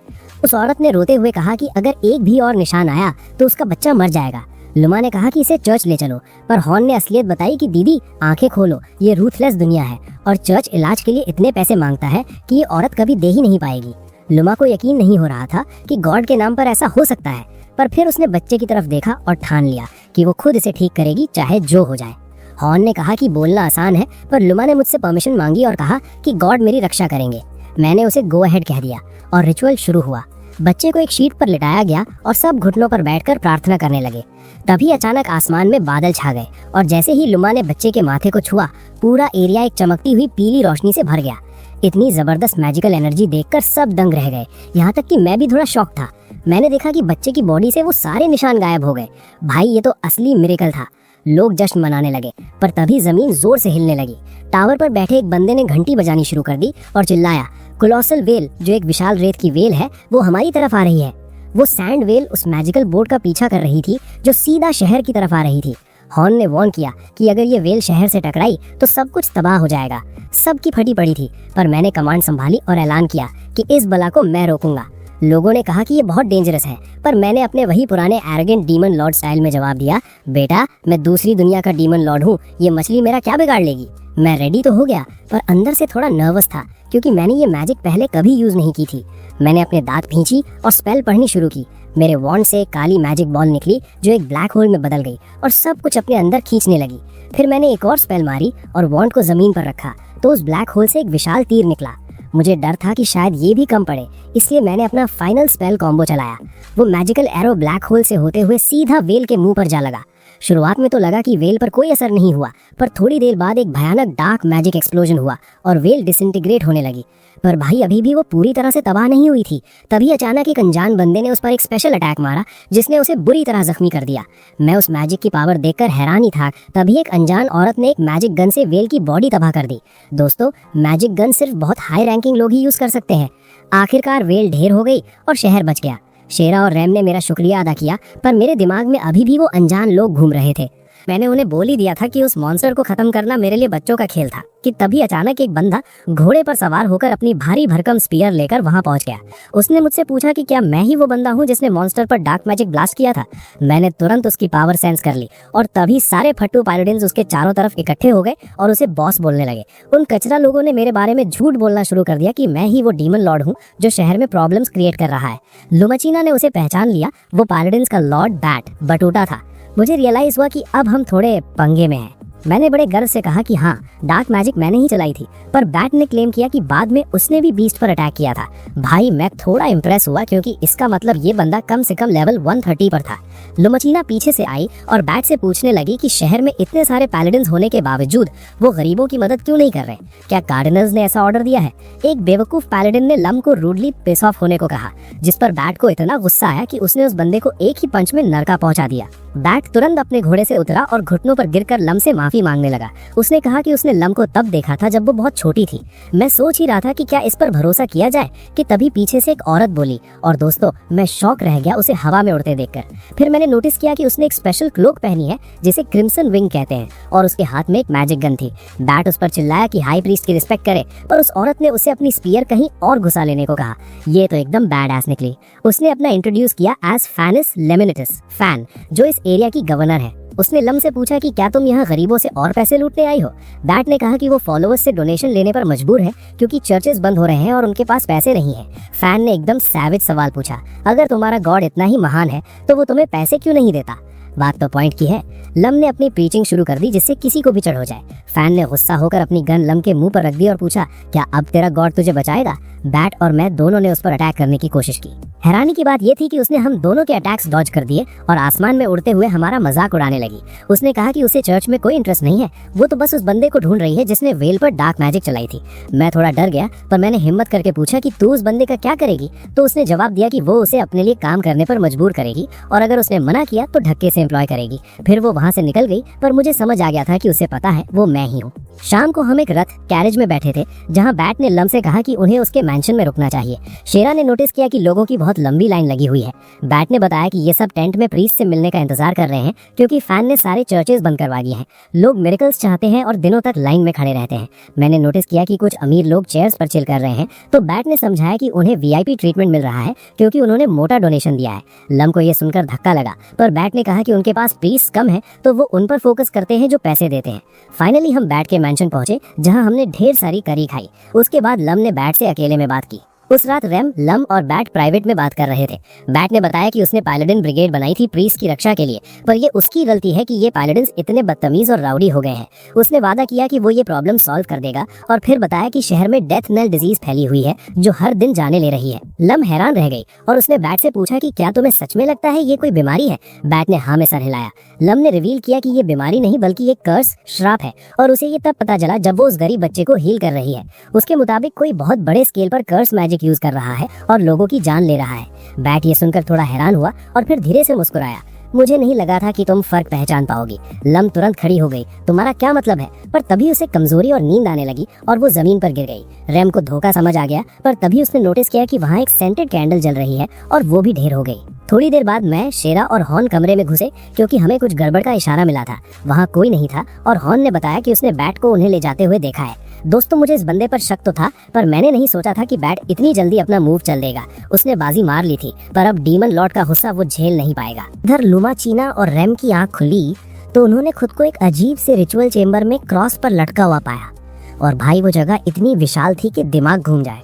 उस औरत ने रोते हुए कहा कि अगर एक भी और निशान आया तो उसका बच्चा मर जाएगा। लुमा ने कहा कि इसे चर्च ले चलो, पर हॉर्न ने असलियत बताई कि दीदी आंखें खोलो, ये रूथलेस दुनिया है और चर्च इलाज के लिए इतने पैसे मांगता है कि ये औरत कभी दे ही नहीं पाएगी। लुमा को यकीन नहीं हो रहा था कि गॉड के नाम पर ऐसा हो सकता है, पर फिर उसने बच्चे की तरफ देखा और ठान लिया कि वो खुद इसे ठीक करेगी चाहे जो हो जाए। हॉर्न ने कहा कि बोलना आसान है, पर लुमा ने मुझसे परमिशन मांगी और कहा कि गॉड मेरी रक्षा करेंगे। मैंने उसे गो अहेड कह दिया और रिचुअल शुरू हुआ। बच्चे को एक शीट पर लिटाया गया और सब घुटनों पर बैठकर प्रार्थना करने लगे। तभी अचानक आसमान में बादल छा गए और जैसे ही लुमा ने बच्चे के माथे को छुआ, पूरा एरिया एक चमकती हुई पीली रोशनी से भर गया। इतनी जबरदस्त मैजिकल एनर्जी देखकर सब दंग रह गए, यहाँ तक कि मैं भी थोड़ा शॉक था। मैंने देखा कि बच्चे की बॉडी से वो सारे निशान गायब हो गए। भाई, ये तो असली मिरेकल था। लोग जश्न मनाने लगे, पर तभी जमीन जोर से हिलने लगी। टावर पर बैठे एक बंदे ने घंटी बजानी शुरू कर दी और चिल्लाया, कोलोसल वेल, जो एक विशाल रेत की वेल है, वो हमारी तरफ आ रही है। वो सैंड वेल उस मैजिकल बोट का पीछा कर रही थी जो सीधा शहर की तरफ आ रही थी। हॉर्न ने वार्न किया कि अगर ये वेल शहर से टकराई तो सब कुछ तबाह हो जाएगा। सबकी फटी पड़ी थी, पर मैंने कमांड संभाली और ऐलान किया कि इस बला को मैं रोकूंगा। लोगों ने कहा कि ये बहुत डेंजरस है, पर मैंने अपने वही पुराने एरोगेंट डीमन लॉर्ड स्टाइल में जवाब दिया, बेटा मैं दूसरी दुनिया का डीमन लॉर्ड हूँ, ये मछली मेरा क्या बिगाड़ लेगी। मैं रेडी तो हो गया, पर अंदर से थोड़ा नर्वस था, क्योंकि मैंने ये मैजिक पहले कभी यूज नहीं की थी। मैंने अपने दांत खींची और स्पेल पढ़नी शुरू की। मेरे वॉन्ड से एक काली मैजिक बॉल निकली जो एक ब्लैक होल में बदल गई और सब कुछ अपने अंदर खींचने लगी। फिर मैंने एक और स्पेल मारी और वॉन्ड को जमीन पर रखा, तो उस ब्लैक होल से एक विशाल तीर निकला। मुझे डर था कि शायद ये भी कम पड़े, इसलिए मैंने अपना फाइनल स्पेल कॉम्बो चलाया। वो मैजिकल एरो ब्लैक होल से होते हुए सीधा वेल के मुंह पर जा लगा। शुरुआत में तो लगा कि वेल पर कोई असर नहीं हुआ, पर थोड़ी देर बाद एक भयानक डार्क मैजिक एक्सप्लोजन हुआ और वेल डिसइंटीग्रेट होने लगी। पर भाई अभी भी वो पूरी तरह से तबाह नहीं हुई थी। तभी अचानक एक अनजान बंदे ने उस पर एक स्पेशल अटैक मारा, जिसने उसे बुरी तरह जख्मी कर दिया। मैं उस मैजिक की पावर देखकर हैरान ही था। तभी एक अनजान औरत ने एक मैजिक गन से वेल की बॉडी तबाह कर दी। दोस्तों, मैजिक गन सिर्फ बहुत हाई रैंकिंग लोग ही यूज कर सकते हैं। आखिरकार वेल ढेर हो गई और शहर बच गया। शेरा और रैम ने मेरा शुक्रिया अदा किया, पर मेरे दिमाग में अभी भी वो अनजान लोग घूम रहे थे। मैंने उन्हें बोल ही दिया था कि उस मॉन्स्टर को खत्म करना मेरे लिए बच्चों का खेल था, कि तभी अचानक एक बंदा घोड़े पर सवार होकर अपनी भारी भरकम स्पीयर लेकर वहां पहुंच गया। उसने मुझसे पूछा कि क्या मैं ही वो बंदा हूं जिसने मॉन्स्टर पर डार्क मैजिक ब्लास्ट किया था। मैंने तुरंत उसकी पावर सेंस कर ली और तभी सारे फट्टू पायलडिन्स उसके चारों तरफ इकट्ठे हो गए और उसे बॉस बोलने लगे। उन कचरा लोगों ने मेरे बारे में झूठ बोलना शुरू कर दिया कि मैं ही वो डीमन लॉर्ड हूँ जो शहर में प्रॉब्लम्स क्रिएट कर रहा है। लुमाचीना ने उसे पहचान लिया। वो पायलडिन्स का लॉर्ड बैट बटूटा था। मुझे रियलाइज हुआ कि अब हम थोड़े पंगे में हैं। मैंने बड़े गर्व से कहा कि हाँ, डार्क मैजिक मैंने ही चलाई थी, पर बैट ने क्लेम किया कि बाद में उसने भी बीस्ट पर अटैक किया था। भाई मैं थोड़ा इम्प्रेस हुआ, क्योंकि इसका मतलब ये बंदा कम से कम लेवल 130 पर था। लुमाचीना पीछे से आई और बैट से पूछने लगी कि शहर में इतने सारे पैलेडिन्स होने के बावजूद वो गरीबों की मदद क्यों नहीं कर रहे। क्या कार्डिनल्स ने ऐसा ऑर्डर दिया है? एक बेवकूफ पैलेडिन ने लम को रूडली पिस ऑफ होने को कहा, जिस पर बैट को इतना गुस्सा आया कि उसने उस बंदे को एक ही पंच में नरका पहुंचा दिया। बैट तुरंत अपने घोड़े से उतरा और घुटनों पर गिरकर लम से माफी मांगने लगा। उसने कहा कि उसने लम को तब देखा था जब वो बहुत छोटी थी। मैं सोच ही रहा था कि क्या इस पर भरोसा किया जाए, कि तभी पीछे से एक औरत बोली, और दोस्तों मैं शॉक रह गया उसे हवा में उड़ते देखकर। फिर मैंने नोटिस किया कि उसने एक स्पेशल क्लोक पहनी है जिसे क्रिम्सन विंग कहते हैं, और उसके हाथ में एक मैजिक गन थी। बैट उस पर चिल्लाया कि हाई प्रीस्ट की रिस्पेक्ट करे, पर उस औरत ने उसे अपनी स्पीयर कहीं और घुसा लेने को कहा। ये तो एकदम बैड एस निकली। उसने अपना इंट्रोड्यूस किया एज फैनिस लेमिनेटिस, फैन, जो इस एरिया की गवर्नर है। उसने लम से पूछा कि क्या तुम यहाँ गरीबों से और पैसे लूटने आई हो। बैट ने कहा कि वो फॉलोअर्स से डोनेशन लेने पर मजबूर है, क्योंकि चर्चेस बंद हो रहे हैं और उनके पास पैसे नहीं है। फैन ने एकदम सैविज सवाल पूछा, अगर तुम्हारा गॉड इतना ही महान है तो वो तुम्हें पैसे क्यों नहीं देता। बात तो पॉइंट की है। लम ने अपनी प्रीचिंग शुरू कर दी, जिससे किसी को भी चढ़ हो जाए। फैन ने गुस्सा होकर अपनी गन लम के मुंह पर रख दी और पूछा, क्या अब तेरा गॉड तुझे बचाएगा। बैट और मैं दोनों ने उस पर अटैक करने की कोशिश की। हैरानी की बात यह थी कि उसने हम दोनों के अटैक्स डॉज कर दिए और आसमान में उड़ते हुए हमारा मजाक उड़ाने लगी। उसने कहा कि उसे चर्च में कोई इंटरेस्ट नहीं है, वो तो बस उस बंदे को ढूंढ रही है जिसने वेल पर डार्क मैजिक चलाई थी। मैं थोड़ा डर गया, पर मैंने हिम्मत करके पूछा कि तू उस बंदे का क्या करेगी। तो उसने जवाब दिया कि वो उसे अपने लिए काम करने पर मजबूर करेगी, और अगर उसने मना किया तो धक्के से एम्प्लॉय करेगी। फिर वो वहाँ से निकल गई, पर मुझे समझ आ गया था कि उसे पता है वो मैं ही हूँ। शाम को हम एक रथ कैरेज में बैठे थे, जहाँ बैट ने लम से कहा कि उन्हें उसके मैंशन में रुकना चाहिए। शेरा ने नोटिस किया कि लोगों की बहुत लंबी लाइन लगी हुई है। बैट ने बताया कि ये सब टेंट में प्रीस्ट से मिलने का इंतजार कर रहे हैं, क्योंकि फैन ने सारे चर्चेस बंद करवा दिए हैं। लोग मिरेकल्स चाहते हैं और दिनों तक लाइन में खड़े रहते हैं। मैंने नोटिस किया कि कुछ अमीर लोग चेयर्स पर चिल कर रहे हैं, तो बैट ने समझाया कि उन्हें वीआईपी ट्रीटमेंट मिल रहा है, क्योंकि उन्होंने मोटा डोनेशन दिया है। लम को यह सुनकर धक्का लगा, पर बैट ने कहा कि उनके पास प्रीस्ट कम है, तो वो उन पर फोकस करते हैं जो पैसे देते हैं। फाइनली हम बैट के मैंशन पहुंचे, जहां हमने ढेर सारी करी खाई। उसके बाद लम ने बैट से अकेले में बात की। उस रात रैम, लम और बैट प्राइवेट में बात कर रहे थे। बैट ने बताया कि उसने पायलडिन ब्रिगेड बनाई थी प्रीस्ट की रक्षा के लिए, पर ये उसकी गलती है कि ये पायलडिन्स इतने बदतमीज और राउडी हो गए हैं। उसने वादा किया कि वो ये प्रॉब्लम सॉल्व कर देगा, और फिर बताया कि शहर में डेथ नेल डिजीज फैली हुई है जो हर दिन जाने ले रही है। लम हैरान रह गई और उसने बैट से पूछा कि क्या तुम्हें सच में लगता है ये कोई बीमारी है। बैट ने हाँ में सर हिलाया। लम ने रिवील किया कि ये बीमारी नहीं बल्कि एक कर्स, श्राप है, और उसे ये तब पता चला जब वो उस गरीब बच्चे को हील कर रही है। उसके मुताबिक कोई बहुत बड़े स्केल पर कर्स मैजिक यूज कर रहा है और लोगों की जान ले रहा है। बैट ये सुनकर थोड़ा हैरान हुआ और फिर धीरे से मुस्कुराया। मुझे नहीं लगा था कि तुम फर्क पहचान पाओगी। लम तुरंत खड़ी हो गई। तुम्हारा क्या मतलब है? पर तभी उसे कमजोरी और नींद आने लगी और वो जमीन पर गिर गई। रैम को धोखा समझ आ गया, पर तभी उसने नोटिस किया कि वहाँ एक सेंटेड कैंडल जल रही है और वो भी ढेर हो गई। थोड़ी देर बाद मैं, शेरा और हॉर्न कमरे में घुसे क्योंकि हमें कुछ गड़बड़ का इशारा मिला था। वहाँ कोई नहीं था और हॉर्न ने बताया कि उसने बैट को उन्हें ले जाते हुए देखा है। दोस्तों, मुझे इस बंदे पर शक तो था, पर मैंने नहीं सोचा था कि बैट इतनी जल्दी अपना मूव चल देगा। उसने बाजी मार ली थी, पर अब डीमन लॉर्ड का गुस्सा वो झेल नहीं पाएगा। इधर लुमा चीना और रैम की आंख खुली तो उन्होंने खुद को एक अजीब से रिचुअल चेम्बर में क्रॉस पर लटका हुआ पाया। और भाई वो जगह इतनी विशाल थी कि दिमाग घूम जाए।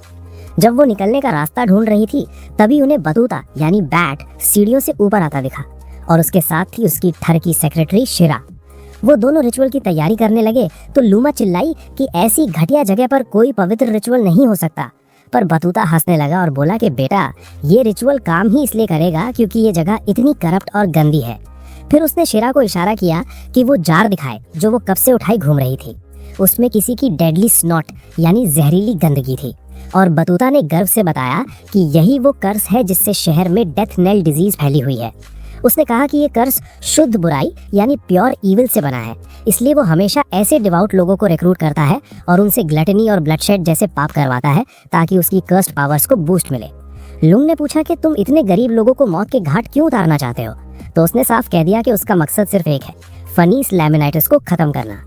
जब वो निकलने का रास्ता ढूंढ रही थी तभी उन्हें बतूता यानी बैट सीढ़ियों से ऊपर आता दिखा और उसके साथ थी उसकी ठर की सेक्रेटरी शिरा। वो दोनों रिचुअल की तैयारी करने लगे तो लूमा चिल्लाई कि ऐसी घटिया जगह पर कोई पवित्र रिचुअल नहीं हो सकता। पर बतूता हंसने लगा और बोला कि बेटा, ये रिचुअल काम ही इसलिए करेगा क्योंकि ये जगह इतनी करप्ट और गंदी है। फिर उसने शिरा को इशारा किया कि वो जार दिखाए जो वो कब से उठाई घूम रही थी। उसमें किसी की डेडली स्नॉट यानी जहरीली गंदगी थी और बतूता ने गर्व से बताया कि यही वो कर्स है जिससे शहर में डेथ नेल डिजीज फैली हुई है। उसने कहा कि ये कर्स शुद्ध बुराई यानी प्योर ईविल से बना है, इसलिए वो हमेशा ऐसे डिवाउट लोगों को रिक्रूट करता है और उनसे ग्लटनी और ब्लडशेड जैसे पाप करवाता है ताकि उसकी कर्स्ड पावर्स को बूस्ट मिले। लुंग ने पूछा कि तुम इतने गरीब लोगों को मौत के घाट क्यों उतारना चाहते हो? तो उसने साफ कह दिया कि उसका मकसद सिर्फ एक है, फनीस लैमिनाइटिस को खत्म करना।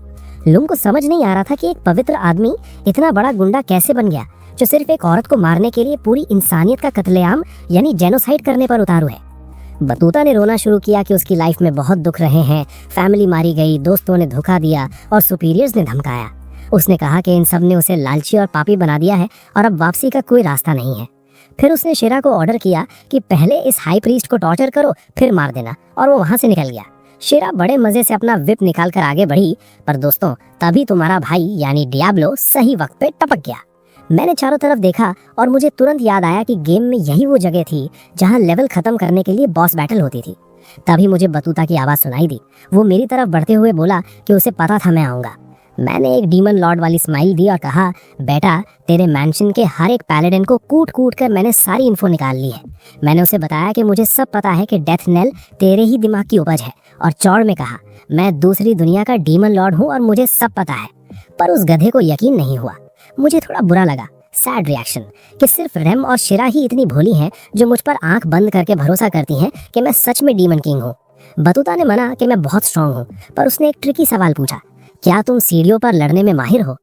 लुंग को समझ नहीं आ रहा था कि एक पवित्र आदमी इतना बड़ा गुंडा कैसे बन गया जो सिर्फ एक औरत को मारने के लिए पूरी इंसानियत का कत्लेआम यानी जेनोसाइड करने पर उतारू है। बतूता ने रोना शुरू किया कि उसकी लाइफ में बहुत दुख रहे हैं, फैमिली मारी गई, दोस्तों ने धोखा दिया और सुपीरियर्स ने धमकाया। उसने कहा कि इन सब ने उसे लालची और पापी बना दिया है और अब वापसी का कोई रास्ता नहीं है। फिर उसने शिरा को ऑर्डर किया कि पहले इस हाई प्रीस्ट को टॉर्चर करो फिर मार देना, और वो वहां से निकल गया। शिरा बड़े मजे से अपना विप निकाल कर आगे बढ़ी, पर दोस्तों तभी तुम्हारा भाई यानी डियाब्लो सही वक्त पे टपक गया। मैंने चारों तरफ देखा और मुझे तुरंत याद आया कि गेम में यही वो जगह थी जहां लेवल खत्म करने के लिए बॉस बैटल होती थी। तभी मुझे बतूता की आवाज सुनाई दी। वो मेरी तरफ बढ़ते हुए बोला कि उसे पता था मैं आऊंगा। मैंने एक डीमन लॉर्ड वाली स्माइल दी और कहा, बेटा, तेरे मैंशन के हर एक पैलेडिन को कूट कूट कर मैंने सारी इन्फो निकाल ली है। मैंने उसे बताया कि मुझे सब पता है कि डेथ नेल तेरे ही दिमाग की उपज है, और चौड़ में कहा, मैं दूसरी दुनिया का डीमन लॉर्ड हूँ और मुझे सब पता है। पर उस गधे को यकीन नहीं हुआ। मुझे थोड़ा बुरा लगा, सैड रिएक्शन, कि सिर्फ रेम और शिरा ही इतनी भोली हैं जो मुझ पर आंख बंद करके भरोसा करती हैं कि मैं सच में डीमन किंग हूँ। बतूता ने मना कि मैं बहुत स्ट्रांग हूँ, पर उसने एक ट्रिकी सवाल पूछा, क्या तुम सीढ़ियों पर लड़ने में माहिर हो?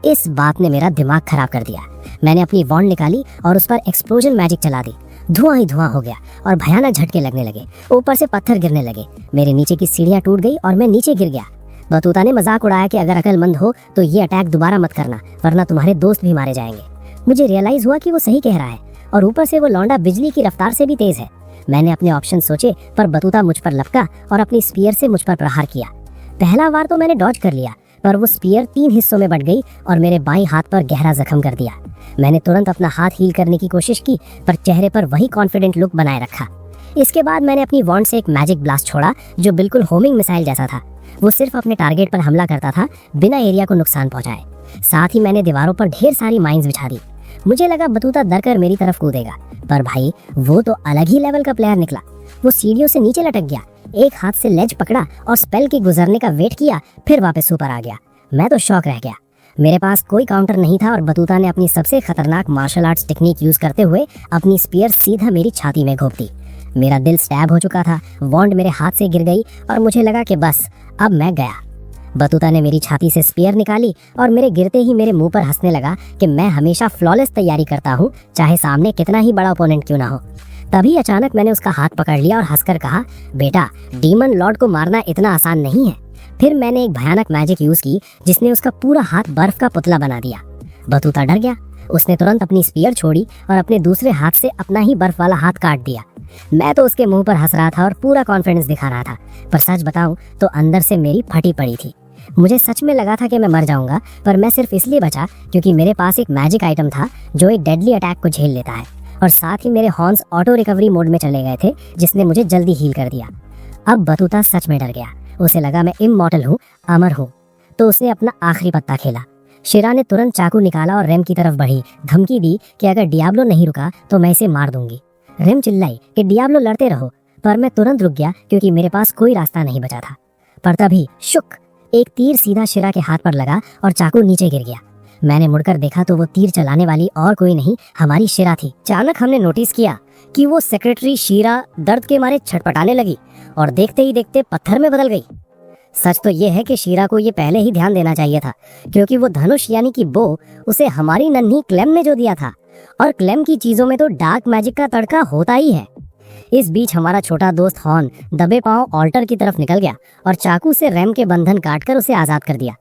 इस बात ने मेरा दिमाग खराब कर दिया। मैंने अपनी वॉन्ड निकाली और उस पर एक्सप्लोजन मैजिक चला दी। धुआं ही धुआं हो गया और भयानक झटके लगने लगे। ऊपर से पत्थर गिरने लगे। मेरे नीचे की सीढ़ियां टूट गई और मैं नीचे गिर गया। बतूता ने मजाक उड़ाया कि अगर अकलमंद हो तो ये अटैक दोबारा मत करना, वरना तुम्हारे दोस्त भी मारे जाएंगे। मुझे रियलाइज हुआ कि वो सही कह रहा है और ऊपर से वो लौंडा बिजली की रफ्तार से भी तेज है। मैंने अपने ऑप्शन सोचे, पर बतूता मुझ पर लपका और अपनी स्पीयर से मुझ पर प्रहार किया। पहला वार तो मैंने डॉज कर लिया, पर वो स्पीयर 3 हिस्सों में बट गई और मेरे बाईं हाथ पर गहरा जख्म कर दिया। मैंने तुरंत अपना हाथ हील करने की कोशिश की, पर चेहरे पर वही कॉन्फिडेंट लुक बनाए रखा। इसके बाद मैंने अपनी वॉन्ड से एक मैजिक ब्लास्ट छोड़ा जो बिल्कुल होमिंग मिसाइल जैसा था। वो सिर्फ अपने टारगेट पर हमला करता था, बिना एरिया को नुकसान पहुंचाए। साथ ही मैंने दीवारों पर ढेर सारी माइंस बिछा दी। मुझे लगा बतूता डर कर मेरी तरफ कूदेगा, पर भाई वो तो अलग ही लेवल का प्लेयर निकला। वो सीढ़ियों से नीचे लटक गया, एक हाथ से लेज पकड़ा और स्पेल के गुजरने का वेट किया, फिर वापस ऊपर आ गया। मैं तो शॉक रह गया। मेरे पास कोई काउंटर नहीं था और बतूता ने अपनी सबसे खतरनाक मार्शल आर्ट्स टेक्निक यूज करते हुए अपनी स्पीयर सीधा मेरी छाती में घोंप दी। मेरा दिल स्टैब हो चुका था, वॉन्ड मेरे हाथ से गिर गई और मुझे लगा कि बस अब मैं गया। बतूता ने मेरी छाती से स्पीयर निकाली और मेरे गिरते ही मेरे मुंह पर हंसने लगा कि मैं हमेशा फ्लॉलेस तैयारी करता हूँ, चाहे सामने कितना ही बड़ा ओपोनेंट क्यों ना हो। तभी अचानक मैंने उसका हाथ पकड़ लिया और हंसकर कहा, बेटा, डीमन लॉर्ड को मारना इतना आसान नहीं है। फिर मैंने एक भयानक मैजिक यूज की जिसने उसका पूरा हाथ बर्फ का पुतला बना दिया। बतूता डर गया। उसने तुरंत अपनी स्पीयर छोड़ी और अपने दूसरे हाथ से अपना ही बर्फ वाला हाथ काट दिया। मैं तो उसके मुंह पर हंस रहा था और पूरा कॉन्फिडेंस दिखा रहा था, पर सच बताऊं तो अंदर से मेरी फटी पड़ी थी। मुझे सच में लगा था कि मैं मर जाऊंगा, पर मैं सिर्फ इसलिए बचा क्योंकि मेरे पास एक मैजिक आइटम था जो एक डेडली अटैक को झेल लेता है, और साथ ही मेरे हॉर्न्स ऑटो रिकवरी मोड में चले गए थे जिसने मुझे जल्दी हील कर दिया। अब बतूता सच में डर गया। उसे लगा मैं इमॉर्टल हूँ, अमर हूँ, तो उसने अपना आखिरी पत्ता खेला। शिरा ने तुरंत चाकू निकाला और रेम की तरफ बढ़ी, धमकी दी कि अगर डियाब्लो नहीं रुका तो मैं इसे मार दूंगी। रेम चिल्लाई कि डियाब्लो लड़ते रहो, पर मैं तुरंत रुक गया क्योंकि मेरे पास कोई रास्ता नहीं बचा था। पर तभी शुक, एक तीर सीधा शिरा के हाथ पर लगा और चाकू नीचे गिर गया। मैंने मुड़कर देखा तो वो तीर चलाने वाली और कोई नहीं, हमारी शीरा थी। अचानक हमने नोटिस किया कि वो सेक्रेटरी शीरा दर्द के मारे छटपटाने लगी और देखते ही देखते पत्थर में बदल गई। सच तो ये है कि शीरा को ये पहले ही ध्यान देना चाहिए था, क्योंकि वो धनुष यानी कि बो उसे हमारी नन्ही क्लेम ने जो दिया था, और क्लेम की चीजों में तो डार्क मैजिक का तड़का होता ही है। इस बीच हमारा छोटा दोस्त हॉर्न दबे पांव ऑल्टर की तरफ निकल गया और चाकू से रैम के बंधन काटकर उसे आजाद कर दिया।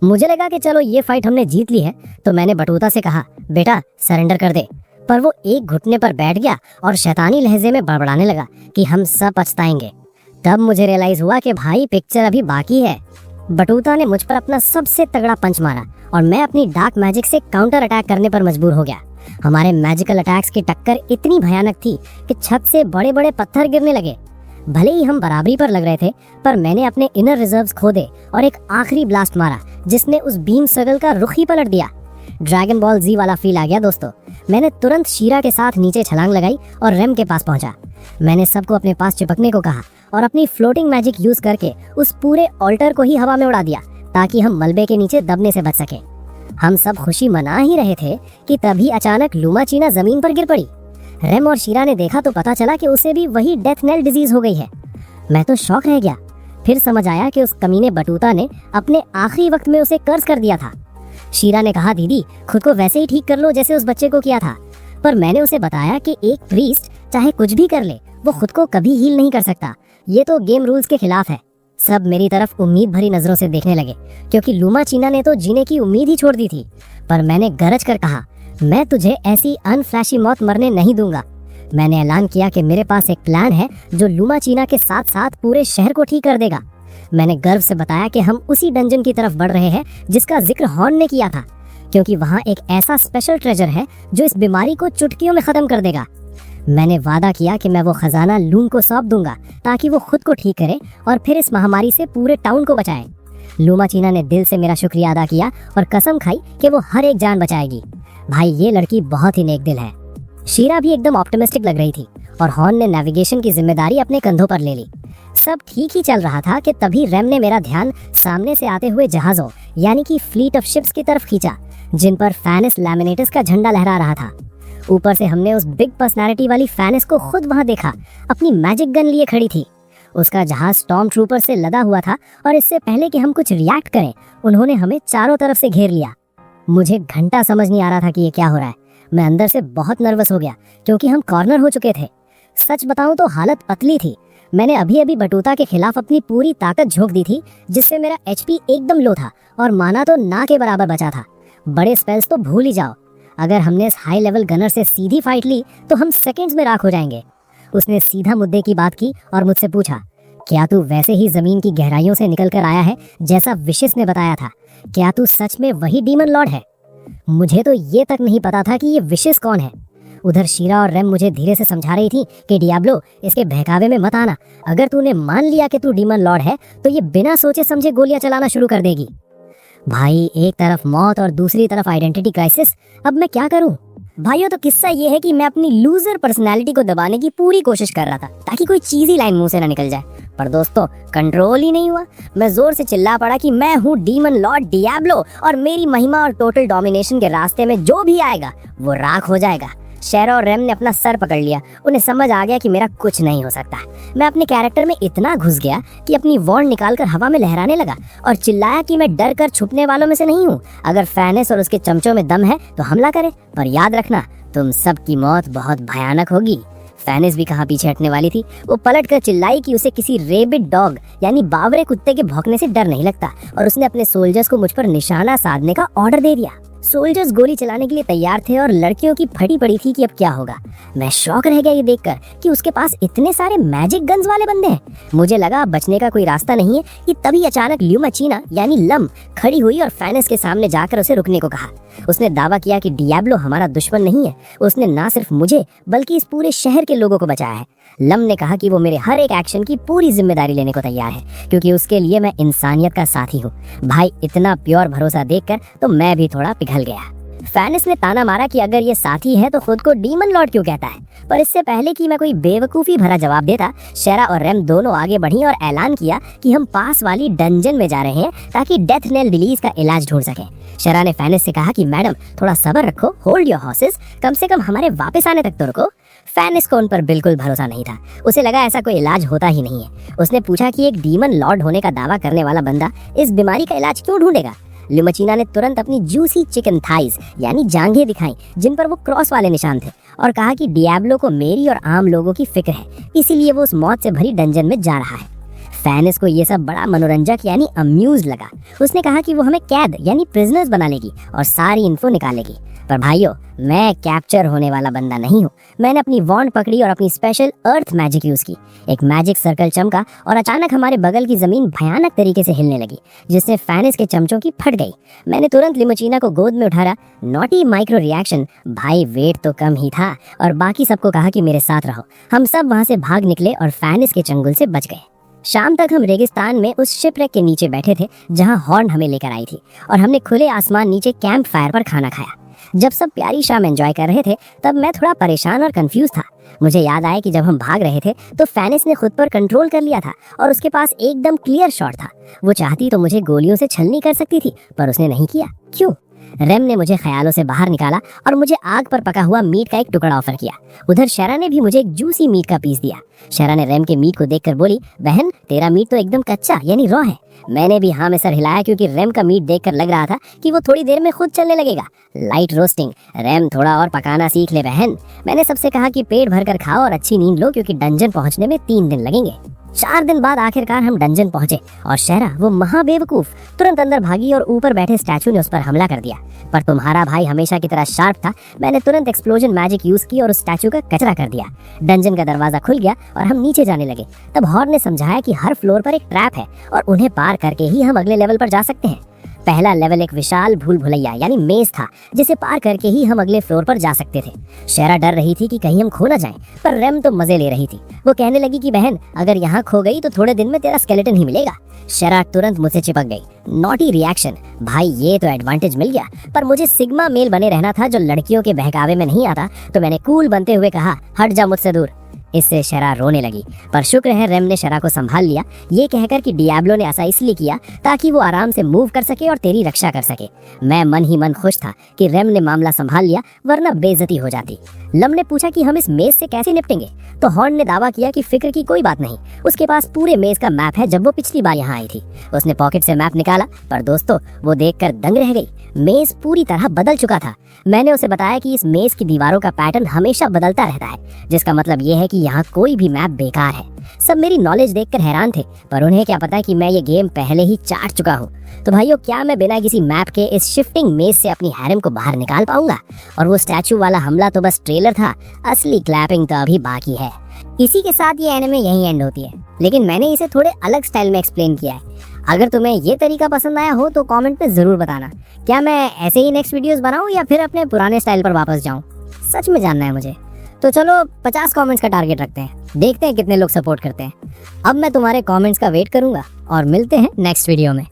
मुझे लगा कि चलो ये फाइट हमने जीत ली है, तो मैंने बटूता से कहा, बेटा सरेंडर कर दे। पर वो एक घुटने पर बैठ गया और शैतानी लहजे में बड़बड़ाने लगा कि हम सब पछताएंगे। तब मुझे रियलाइज हुआ कि भाई पिक्चर अभी बाकी है। बटूता ने मुझ पर अपना सबसे तगड़ा पंच मारा और मैं अपनी डार्क मैजिक से काउंटर अटैक करने पर मजबूर हो गया। हमारे मैजिकल अटैक्स की टक्कर इतनी भयानक थी कि छत से बड़े बड़े पत्थर गिरने लगे। भले ही हम बराबरी पर लग रहे थे, पर मैंने अपने इनर रिजर्व्स खो दे और एक आखिरी ब्लास्ट मारा जिसने उस बीम सर्कल का रुख ही पलट दिया। ड्रैगन बॉल जी वाला फील आ गया दोस्तों। मैंने तुरंत शीरा के साथ नीचे छलांग लगाई और रेम के पास पहुंचा। मैंने सबको अपने पास चिपकने को कहा और अपनी फ्लोटिंग मैजिक यूज करके उस पूरे ऑल्टर को ही हवा में उड़ा दिया ताकि हम मलबे के नीचे दबने से बच सके। हम सब खुशी मना ही रहे थे कि तभी अचानक लूमाचीना जमीन पर गिर पड़ी। रेम और शीरा ने देखा तो पता चला कि उसे भी वही डेथ नेल डिजीज हो गई है। मैं तो शॉक रह गया। फिर समझ आया कि उस कमीने बटूता ने अपने आखिरी वक्त में उसे कर्ज कर दिया था। शीरा ने कहा, दीदी खुद को वैसे ही ठीक कर लो जैसे उस बच्चे को किया था। पर मैंने उसे बताया कि एक प्रीस्ट चाहे कुछ भी कर ले, वो खुद को कभी हील नहीं कर सकता। ये तो गेम रूल्स के खिलाफ है। सब मेरी तरफ उम्मीद भरी नजरों से देखने लगे, क्योंकि लूमाचीना ने तो जीने की उम्मीद ही छोड़ दी थी। पर मैंने गरज कर कहा, मैं तुझे ऐसी अनफ्लैशी मौत मरने नहीं दूंगा। मैंने ऐलान किया कि मेरे पास एक प्लान है जो लूमाचीना के साथ साथ पूरे शहर को ठीक कर देगा। मैंने गर्व से बताया कि हम उसी डंजन की तरफ बढ़ रहे हैं जिसका जिक्र हॉर्न ने किया था, क्योंकि वहाँ एक ऐसा स्पेशल ट्रेजर है जो इस बीमारी को चुटकियों में खत्म कर देगा। मैंने वादा किया कि मैं वो खजाना लूम को सौंप दूंगा ताकि वो खुद को ठीक करे और फिर इस महामारी से पूरे टाउन को बचाए। लूमाचीना ने दिल से मेरा शुक्रिया अदा किया और कसम खाई कि वो हर एक जान बचाएगी। भाई ये लड़की बहुत ही नेक दिल है। शीरा भी एकदम ऑप्टिमिस्टिक लग रही थी और हॉर्न ने नेविगेशन की जिम्मेदारी अपने कंधों पर ले ली। सब ठीक ही चल रहा था कि तभी रेम ने मेरा ध्यान सामने से आते हुए जहाजों यानी कि फ्लीट ऑफ शिप्स की तरफ खींचा, जिन पर फैनिस लैमिनेटस का झंडा लहरा रहा था। ऊपर से हमने उस बिग पर्सनालिटी वाली फैनिस को खुद वहां देखा, अपनी मैजिक गन लिए खड़ी थी। उसका जहाज स्टॉर्म ट्रूपर से लदा हुआ था और इससे पहले कि हम कुछ रिएक्ट करें, उन्होंने हमें चारों तरफ से घेर लिया। मुझे घंटा समझ नहीं आ रहा था कि ये क्या हो रहा है। मैं अंदर से बहुत नर्वस हो गया क्योंकि हम कॉर्नर हो चुके थे। सच बताऊं तो हालत पतली थी। मैंने अभी अभी बटूता के खिलाफ अपनी पूरी ताकत झोंक दी थी, जिससे मेरा एचपी एकदम लो था और माना तो ना के बराबर बचा था। बड़े स्पेल्स तो भूल ही जाओ। अगर हमने इस हाई लेवल गनर से सीधी फाइट ली तो हम सेकंड्स में राख हो जाएंगे। उसने सीधा मुद्दे की बात की और मुझसे पूछा, क्या तू वैसे ही जमीन की गहराइयों से निकल कर आया है जैसा विशिस ने बताया था? क्या तू सच में वही डीमन लॉर्ड है? मुझे तो ये तक नहीं पता था कि ये विशिस कौन है। उधर शीरा और रेम मुझे धीरे से समझा रही थी कि डियाब्लो, इसके बहकावे में मत आना। अगर तूने मान लिया कि तू डीमन लॉर्ड है तो ये बिना सोचे समझे गोलियां चलाना शुरू कर देगी। भाई एक तरफ मौत और दूसरी तरफ आइडेंटिटी क्राइसिस। अब मैं क्या करूं? भाइयों तो किस्सा ये है कि मैं अपनी लूजर पर्सनालिटी को दबाने की पूरी कोशिश कर रहा था ताकि कोई चीज़ी लाइन मुंह से ना निकल जाए, पर दोस्तों कंट्रोल ही नहीं हुआ। मैं जोर से चिल्ला पड़ा कि मैं हूँ डीमन लॉर्ड डियाब्लो और मेरी महिमा और टोटल डोमिनेशन के रास्ते में जो भी आएगा वो राख हो जाएगा। शेरा और रेम ने अपना सर पकड़ लिया। उन्हें समझ आ गया कि मेरा कुछ नहीं हो सकता। मैं अपने कैरेक्टर में इतना घुस गया कि अपनी वॉन्ड निकालकर हवा में लहराने लगा और चिल्लाया कि मैं डर कर छुपने वालों में से नहीं हूँ। अगर फैनेस और उसके चमचों में दम है तो हमला करे, पर याद रखना तुम सबकी मौत बहुत भयानक होगी। फैनिस भी कहाँ पीछे हटने वाली थी। वो पलट कर चिल्लाई कि उसे किसी रेबिड डॉग यानी बावरे कुत्ते के भौंकने से डर नहीं लगता, और उसने अपने सोल्जर्स को मुझ पर निशाना साधने का ऑर्डर दे दिया। सोल्जर्स गोली चलाने के लिए तैयार थे और लड़कियों की फटी पड़ी थी कि अब क्या होगा। मैं शॉक रह गया ये देखकर कि उसके पास इतने सारे मैजिक गन्स वाले बंदे हैं। मुझे लगा अब बचने का कोई रास्ता नहीं है कि तभी अचानक ल्यूमाचीना यानी लम खड़ी हुई और फैनिस के सामने जाकर उसे रुकने को कहा। उसने दावा किया कि डियाब्लो हमारा दुश्मन नहीं है। उसने ना सिर्फ मुझे बल्कि इस पूरे शहर के लोगों को बचाया है। लम ने कहा कि वो मेरे हर एक एक्शन की पूरी जिम्मेदारी लेने को तैयार है, क्योंकि उसके लिए मैं इंसानियत का साथी हूँ। भाई इतना प्योर भरोसा देखकर तो मैं भी थोड़ा पिघल गया। फैनिस ने ताना मारा कि अगर ये साथी है तो खुद को डीमन लॉर्ड क्यों कहता है। पर इससे पहले कि मैं कोई बेवकूफी भरा जवाब देता, शेरा और रेम दोनों आगे बढ़ी और ऐलान किया कि हम पास वाली डंजन में जा रहे हैं ताकि डेथ नेल रिलीज का इलाज ढूंढ सकें। शेरा ने फैनिस से कहा कि मैडम थोड़ा सब्र रखो, होल्ड योर हॉर्सेस, कम से कम हमारे वापस आने तक तो रुको। फैनिस को उन पर बिल्कुल भरोसा नहीं था। उसे लगा ऐसा कोई इलाज होता ही नहीं है। उसने पूछा कि एक डीमन लॉर्ड होने का दावा करने वाला बंदा इस बीमारी का इलाज क्यों ढूंढेगा। लिमोचिना ने तुरंत अपनी जूसी चिकन थाइज यानी जांघें दिखाई जिन पर वो क्रॉस वाले निशान थे और कहा कि डियाब्लो को मेरी और आम लोगों की फिक्र है, इसीलिए वो उस मौत से भरी डंजन में जा रहा है। फैनिस को ये सब बड़ा मनोरंजक यानी अम्यूज लगा। उसने कहा कि वो हमें कैद यानी प्रिजनर्स बना लेगी और सारी इन्फो निकालेगी। पर भाइयों, मैं कैप्चर होने वाला बंदा नहीं हूँ। मैंने अपनी वॉन्ड पकड़ी और अपनी स्पेशल अर्थ मैजिक यूज की। एक मैजिक सर्कल चमका और अचानक हमारे बगल की जमीन भयानक तरीके से हिलने लगी, जिससे फैनिस के चमचों की फट गई। मैंने तुरंत लिमोचिना को गोद में उठाया। नॉटी माइक्रो रिएक्शन, भाई वेट तो कम ही था, और बाकी सबको कहा कि मेरे साथ रहो। हम सब वहाँ से भाग निकले और फैनिस के चंगुल से बच गए। शाम तक हम रेगिस्तान में उस शिपरेक के नीचे बैठे थे जहाँ हॉर्न हमें लेकर आई थी, और हमने खुले आसमान नीचे कैंप फायर पर खाना खाया। जब सब प्यारी शाम एंजॉय कर रहे थे तब मैं थोड़ा परेशान और कंफ्यूज था। मुझे याद आया कि जब हम भाग रहे थे तो फैनिस ने खुद पर कंट्रोल कर लिया था और उसके पास एकदम क्लियर शॉट था। वो चाहती तो मुझे गोलियों से छलनी कर सकती थी, पर उसने नहीं किया। क्यों? रेम ने मुझे ख्यालों से बाहर निकाला और मुझे आग पर पका हुआ मीट का एक टुकड़ा ऑफर किया। उधर शेरा ने भी मुझे एक जूसी मीट का पीस दिया। शेरा ने रेम के मीट को देखकर बोली, बहन तेरा मीट तो एकदम कच्चा यानी रॉ है। मैंने भी हाँ में सर हिलाया, क्योंकि रेम का मीट देखकर लग रहा था कि वो थोड़ी देर में खुद चलने लगेगा। लाइट रोस्टिंग, रेम थोड़ा और पकाना सीख ले बहन। मैंने सबसे कहा कि पेट भरकर खाओ और अच्छी नींद लो, क्योंकि डंजन पहुंचने में 3 दिन लगेंगे। 4 दिन बाद आखिरकार हम डंजन पहुंचे और शेरा वो महाबेवकूफ तुरंत अंदर भागी और ऊपर बैठे स्टैचू ने उस पर हमला कर दिया। पर तुम्हारा भाई हमेशा की तरह शार्प था। मैंने तुरंत एक्सप्लोजन मैजिक यूज की और उस स्टैचू का कचरा कर दिया। डंजन का दरवाजा खुल गया और हम नीचे जाने लगे। तब हॉर्न ने समझाया कि हर फ्लोर पर एक ट्रैप है और उन्हें पार करके ही हम अगले लेवल पर जा सकते हैं। पहला लेवल एक विशाल भूल भुलैया यानी मेज था, जिसे पार करके ही हम अगले फ्लोर पर जा सकते थे। शेरा डर रही थी कि कहीं हम खो न जाएं, पर रेम तो मजे ले रही थी। वो कहने लगी कि बहन अगर यहाँ खो गई तो थोड़े दिन में तेरा स्केलेटन ही मिलेगा। शेरा तुरंत मुझसे चिपक गई। नॉटी रिएक्शन, भाई ये तो एडवांटेज मिल गया। पर मुझे सिग्मा मेल बने रहना था जो लड़कियों के बहकावे में नहीं आता, तो मैंने कूल बनते हुए कहा, हट जा मुझसे दूर। इससे शेरा रोने लगी, पर शुक्र है रेम ने शेरा को संभाल लिया, ये कहकर कि डियाब्लो ने ऐसा इसलिए किया ताकि वो आराम से मूव कर सके और तेरी रक्षा कर सके। मैं मन ही मन खुश था कि रेम ने मामला संभाल लिया, वरना बेइज्जती हो जाती। लम ने पूछा कि हम इस मेज से कैसे निपटेंगे, तो हॉर्न ने दावा किया कि फिक्र की कोई बात नहीं, उसके पास पूरे मेज का मैप है जब वो पिछली बार यहाँ आई थी। उसने पॉकेट से मैप निकाला, पर दोस्तों वो देखकर दंग रह गई। मेज पूरी तरह बदल चुका था। मैंने उसे बताया कि इस मेज की दीवारों का पैटर्न हमेशा बदलता रहता है, जिसका मतलब ये है कि यहाँ कोई भी मैप बेकार है। सब मेरी नॉलेज देखकर हैरान थे, पर उन्हें क्या पता कि मैं ये गेम पहले ही चाट चुका हूँ। तो भाइयों, क्या मैं बिना किसी मैप के इस शिफ्टिंग मेज से अपनी हैरम को बाहर निकाल पाऊंगा? और वो स्टैचू वाला हमला तो बस ट्रेलर था, असली क्लैपिंग तो अभी बाकी है। इसी के साथ ये एनिमे यहीं एंड होती है, लेकिन मैंने इसे थोड़े अलग स्टाइल में एक्सप्लेन किया है। अगर तुम्हें ये तरीका पसंद आया हो तो कमेंट में जरूर बताना। क्या मैं ऐसे ही नेक्स्ट वीडियोस बनाऊं या फिर अपने पुराने स्टाइल पर वापस जाऊं? सच में जानना है मुझे। तो चलो 50 कमेंट्स का टारगेट रखते हैं, देखते हैं कितने लोग सपोर्ट करते हैं। अब मैं तुम्हारे कमेंट्स का वेट करूंगा और मिलते हैं नेक्स्ट वीडियो में।